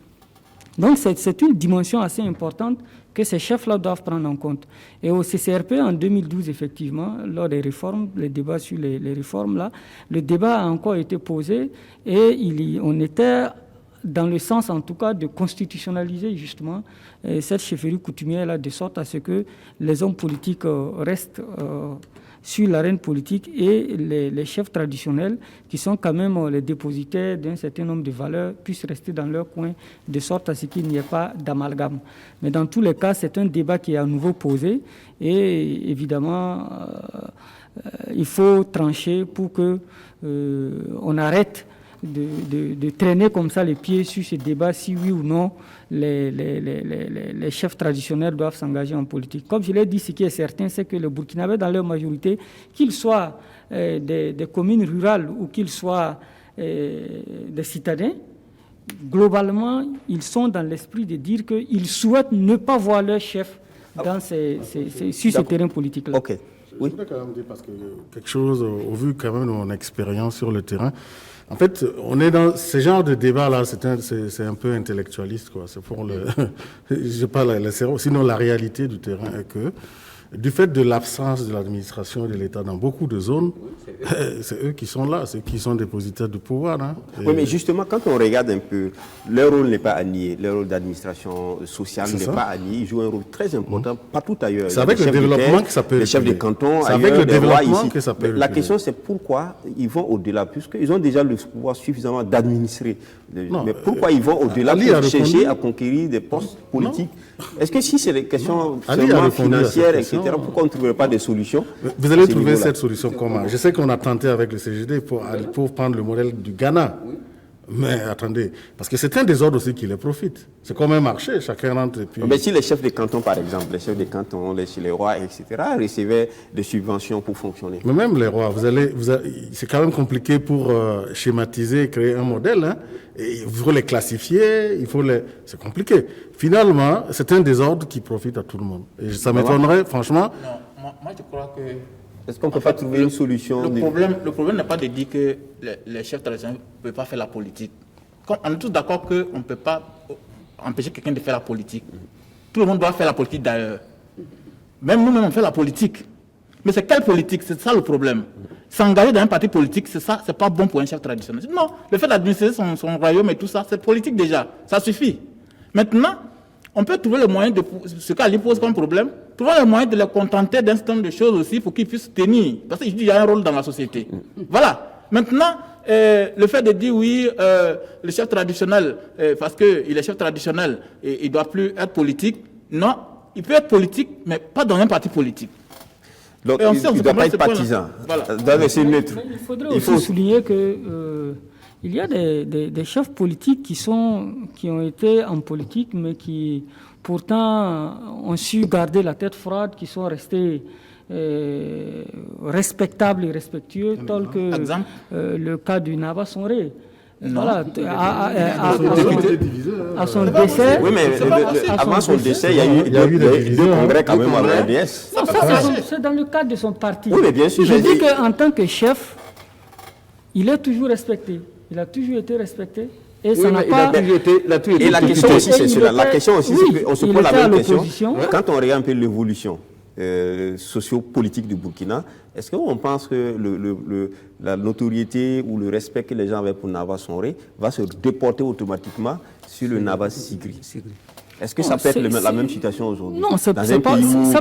Donc c'est une dimension assez importante que ces chefs-là doivent prendre en compte. Et au CCRP, en 2012, effectivement, lors des réformes, les débats sur les réformes, là, le débat a encore été posé et on était dans le sens, en tout cas, de constitutionnaliser justement cette chefferie coutumière-là, de sorte à ce que les hommes politiques restent sur l'arène politique et les chefs traditionnels, qui sont quand même les dépositaires d'un certain nombre de valeurs, puissent rester dans leur coin, de sorte à ce qu'il n'y ait pas d'amalgame. Mais dans tous les cas, c'est un débat qui est à nouveau posé et évidemment, il faut trancher pour que on arrête de traîner comme ça les pieds sur ce débat, si oui ou non les chefs traditionnels doivent s'engager en politique. Comme je l'ai dit, ce qui est certain, c'est que les Burkinabés, dans leur majorité, qu'ils soient des communes rurales ou qu'ils soient des citadins, globalement, ils sont dans l'esprit de dire qu'ils souhaitent ne pas voir leur chef sur ce terrain politique-là. Okay. Oui. Je voudrais quand même dire, parce que quelque chose, au vu quand même de mon expérience sur le terrain, en fait, on est dans ce genre de débat-là, c'est un peu intellectualiste, quoi. C'est pour je parle le cerveau. Sinon, la réalité du terrain est que, du fait de l'absence de l'administration et de l'État dans beaucoup de zones, c'est eux qui sont là, c'est eux qui sont dépositaires du pouvoir. Hein. Oui, mais justement, quand on regarde un peu, leur rôle n'est pas à nier, leur rôle d'administration sociale n'est pas à nier, ils jouent un rôle très important partout ailleurs. C'est avec le développement que ça peut les chefs de canton, c'est avec le développement que ça peut La question, c'est pourquoi ils vont au-delà, puisqu'ils ont déjà le pouvoir suffisamment d'administrer. Mais pourquoi ils vont au-delà pour chercher à conquérir des postes politiques? Est-ce que si c'est des questions seulement financières, etc., pourquoi on ne trouverait pas des solutions? Vous allez trouver cette solution comment? Je sais qu'on a tenté avec le CGD pour prendre le modèle du Ghana. Mais attendez, parce que c'est un désordre aussi qui les profite. C'est comme un marché, chacun rentre et puis... Mais si les chefs de canton, par exemple, les chefs de canton, les rois, etc., recevaient des subventions pour fonctionner. Mais même les rois, c'est quand même compliqué pour schématiser, créer un modèle. Hein, et il faut les classifier, c'est compliqué. Finalement, c'est un désordre qui profite à tout le monde. Et ça m'étonnerait, franchement... Non, moi je crois que... Est-ce qu'on ne peut pas trouver une solution? Le problème n'est pas de dire que les chefs traditionnels ne peuvent pas faire la politique. On est tous d'accord qu'on ne peut pas empêcher quelqu'un de faire la politique. Tout le monde doit faire la politique d'ailleurs. Même nous-mêmes, on fait la politique. Mais c'est quelle politique? C'est ça le problème. S'engager dans un parti politique, c'est pas bon pour un chef traditionnel. Non, le fait d'administrer son royaume et tout ça, c'est politique déjà. Ça suffit. Maintenant, on peut trouver le moyen de... Ce qu'Ali pose comme problème, trouver le moyen de les contenter d'un certain nombre de choses aussi pour qu'ils puissent tenir. Parce qu'il y a un rôle dans la société. Voilà. Maintenant, le fait de dire oui, le chef traditionnel, parce qu'il est chef traditionnel, et il ne doit plus être politique. Non, il peut être politique, mais pas dans un parti politique. Donc, il ne doit pas être partisan. Voilà. Il faudrait aussi souligner que... il y a des chefs politiques qui ont été en politique, mais qui pourtant ont su garder la tête froide, qui sont restés respectables et respectueux, tel que le cas du Nava Sonré. Voilà, à son décès. Oui, mais avant son décès, il y a eu des congrès quand même à l'ADS. C'est dans le cadre de son parti. Oui, mais bien sûr. Je dis qu'en tant que chef, il est toujours respecté. Il a toujours été respecté. Et ça n'a pas... Et la question aussi, c'est cela. La question aussi, c'est qu'on se pose la même question. Quand on regarde un peu l'évolution socio-politique du Burkina, est-ce qu'on pense que la notoriété ou le respect que les gens avaient pour Nava Sonré va se déporter automatiquement sur le Nava Sigri? Est-ce que ça peut être la même situation aujourd'hui? Non, ça ne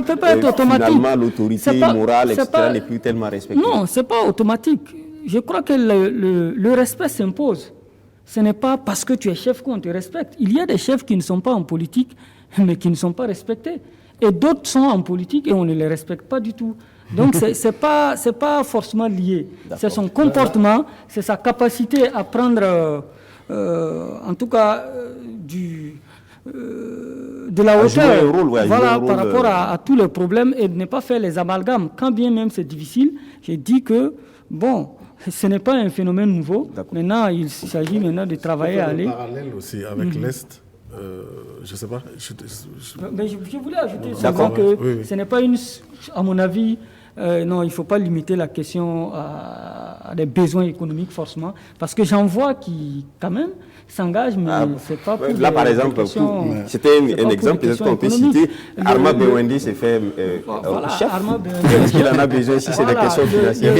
peut pas être automatique. Finalement, l'autorité morale, etc., n'est plus tellement respectée. Non, ce n'est pas automatique. Je crois que le respect s'impose. Ce n'est pas parce que tu es chef qu'on te respecte. Il y a des chefs qui ne sont pas en politique, mais qui ne sont pas respectés. Et d'autres sont en politique et on ne les respecte pas du tout. Donc, ce n'est pas forcément lié. C'est son comportement, c'est sa capacité à prendre, en tout cas, de la hauteur par rapport à tous les problèmes et de ne pas faire les amalgames. Quand bien même c'est difficile, j'ai dit que, bon, ce n'est pas un phénomène nouveau. Maintenant, il s'agit maintenant de travailler à aller. Parallèle aussi avec l'Est. Je ne sais pas. Mais je voulais ajouter seulement que ce n'est pas à mon avis, non, il ne faut pas limiter la question à des besoins économiques forcément, parce que j'en vois qui, quand même, s'engagent, mais c'est pas pour là, par exemple, c'était un exemple, peut-être qu'on peut citer, Arma Bewende s'est fait chef. Est-ce qu'il en a besoin si c'est des questions financières?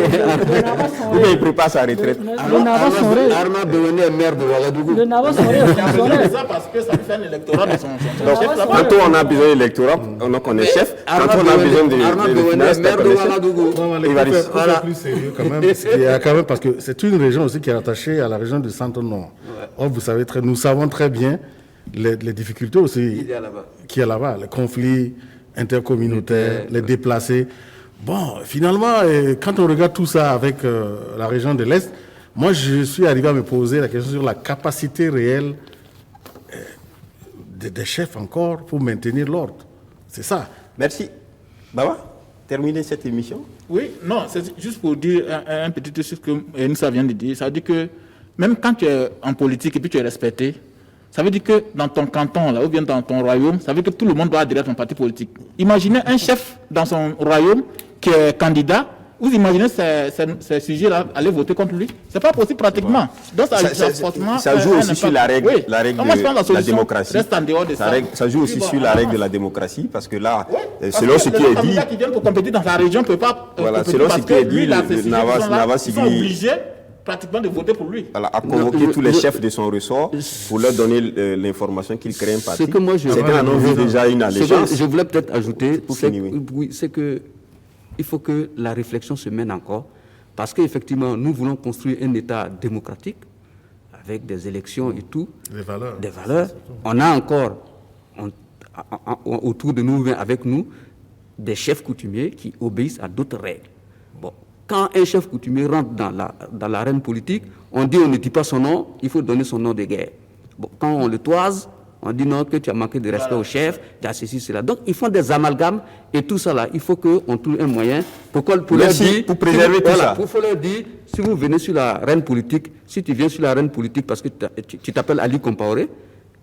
Ou bien il prépare sa retraite? Arma Bewende est maire de Ouagadougou. Le Nava Soré est fonctionnaire. Ça parce que ça fait un électorat de son chef. Quand on a besoin d'électorat, donc on est chef. Quand on a besoin de finances, maire de Ouagadougou. Voilà. Plus sérieux quand même, parce que c'est une région aussi qui est attachée à la région du Centre-Nord. Or, vous savez nous savons très bien les difficultés aussi qu'il y a là-bas, les conflits intercommunautaires, les déplacés. Bon, finalement, quand on regarde tout ça avec la région de l'Est, moi, je suis arrivé à me poser la question sur la capacité réelle des chefs encore pour maintenir l'ordre. C'est ça. Merci. Baba, terminer cette émission. Oui, non, c'est juste pour dire un petit truc sur ce que Enoussa vient de dire. Ça veut dire que même quand tu es en politique et puis tu es respecté, ça veut dire que dans ton canton là, ou bien dans ton royaume, ça veut dire que tout le monde doit adhérer à ton parti politique. Imaginez un chef dans son royaume qui est candidat, vous imaginez ces sujets-là aller voter contre lui? C'est pas possible pratiquement. Donc ça joue aussi sur la règle, la de la démocratie. Ça joue aussi sur la règle de la démocratie, parce que là, selon ce qui est dit, qui viennent pour compétir dans sa région ne peut pas. Voilà, selon ce qui est dit, Nava Sigli pratiquement de voter pour lui. Voilà, à convoquer tous les chefs de son ressort pour leur donner l'information qu'il crée un parti. Ce que moi je vu déjà une allégeance. Je voulais peut-être ajouter, c'est que il faut que la réflexion se mène encore, parce qu'effectivement, nous voulons construire un État démocratique avec des élections et tout, des valeurs. On a encore autour de nous, avec nous, des chefs coutumiers qui obéissent à d'autres règles. Bon. Quand un chef coutumier rentre dans l'arène politique, on dit on ne dit pas son nom, il faut donner son nom de guerre. Bon, quand on le toise, on dit non, que tu as manqué de respect au chef, tu as ceci, cela. Donc, ils font des amalgames et tout ça là, il faut qu'on trouve un moyen pour leur dire, pour préserver tout ça. Il faut leur dire, si vous venez sur la arène politique, si tu viens sur la arène politique parce que tu t'appelles Ali Compaoré,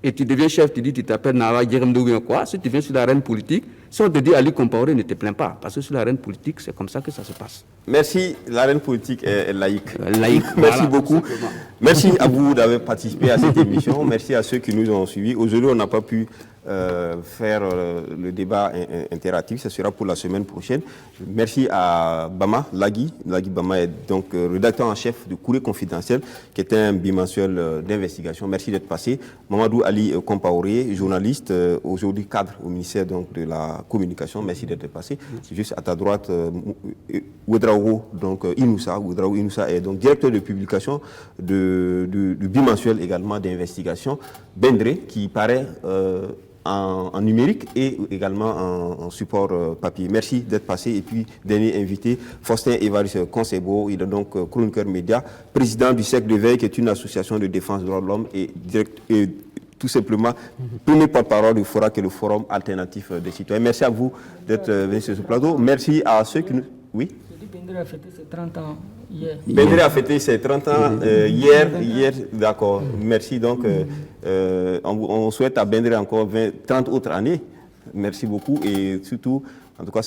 et tu deviens chef, tu dis tu t'appelles Nawa Djeremdougou ou quoi, si tu viens sur l'arène politique, si on te dit Ali Compaoré, ne te plains pas, parce que sur l'arène politique, c'est comme ça que ça se passe. Merci, l'arène politique est laïque. Laïque. Merci beaucoup. Merci à vous d'avoir participé à cette émission. Merci à ceux qui nous ont suivis. Aujourd'hui, on n'a pas pu faire le débat interactif, ce sera pour la semaine prochaine. Merci à Bama, Lagui Bama est donc rédacteur en chef de Courrier Confidentiel, qui est un bimensuel d'investigation. Merci d'être passé. Mamadou Ali Compaoré, journaliste, aujourd'hui cadre au ministère donc, de la Communication. Merci d'être passé. Juste à ta droite, Ouedraogo Inoussa est donc directeur de publication du bimensuel également d'investigation. Bendre, qui paraît en numérique et également en support papier. Merci d'être passé. Et puis, dernier invité, Faustin Évariste Concebo, il est donc chroniqueur média, président du Cercle de Veille, qui est une association de défense des droits de l'homme et tout simplement premier porte-parole du FORA, qui est le Forum alternatif des citoyens. Merci à vous d'être venus sur ce plateau. Merci à ceux qui nous... Oui. Bendre a fêté ses 30 ans hier. Bendre a fêté ses 30 ans hier, d'accord. Merci. Donc, on souhaite à Bendre encore 30 autres années. Merci beaucoup. Et surtout, en tout cas,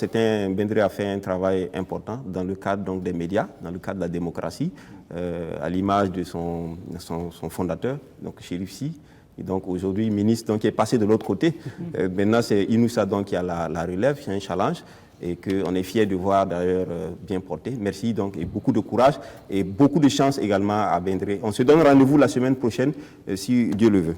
Bendre a fait un travail important dans le cadre donc, des médias, dans le cadre de la démocratie, à l'image de son fondateur, donc Chérif Sy. Et donc aujourd'hui, ministre donc, qui est passé de l'autre côté. Maintenant, c'est Inoussa donc, qui a la relève, c'est un challenge. Et qu'on est fiers de voir d'ailleurs bien porté. Merci donc et beaucoup de courage et beaucoup de chance également à Bendre. On se donne rendez-vous la semaine prochaine si Dieu le veut.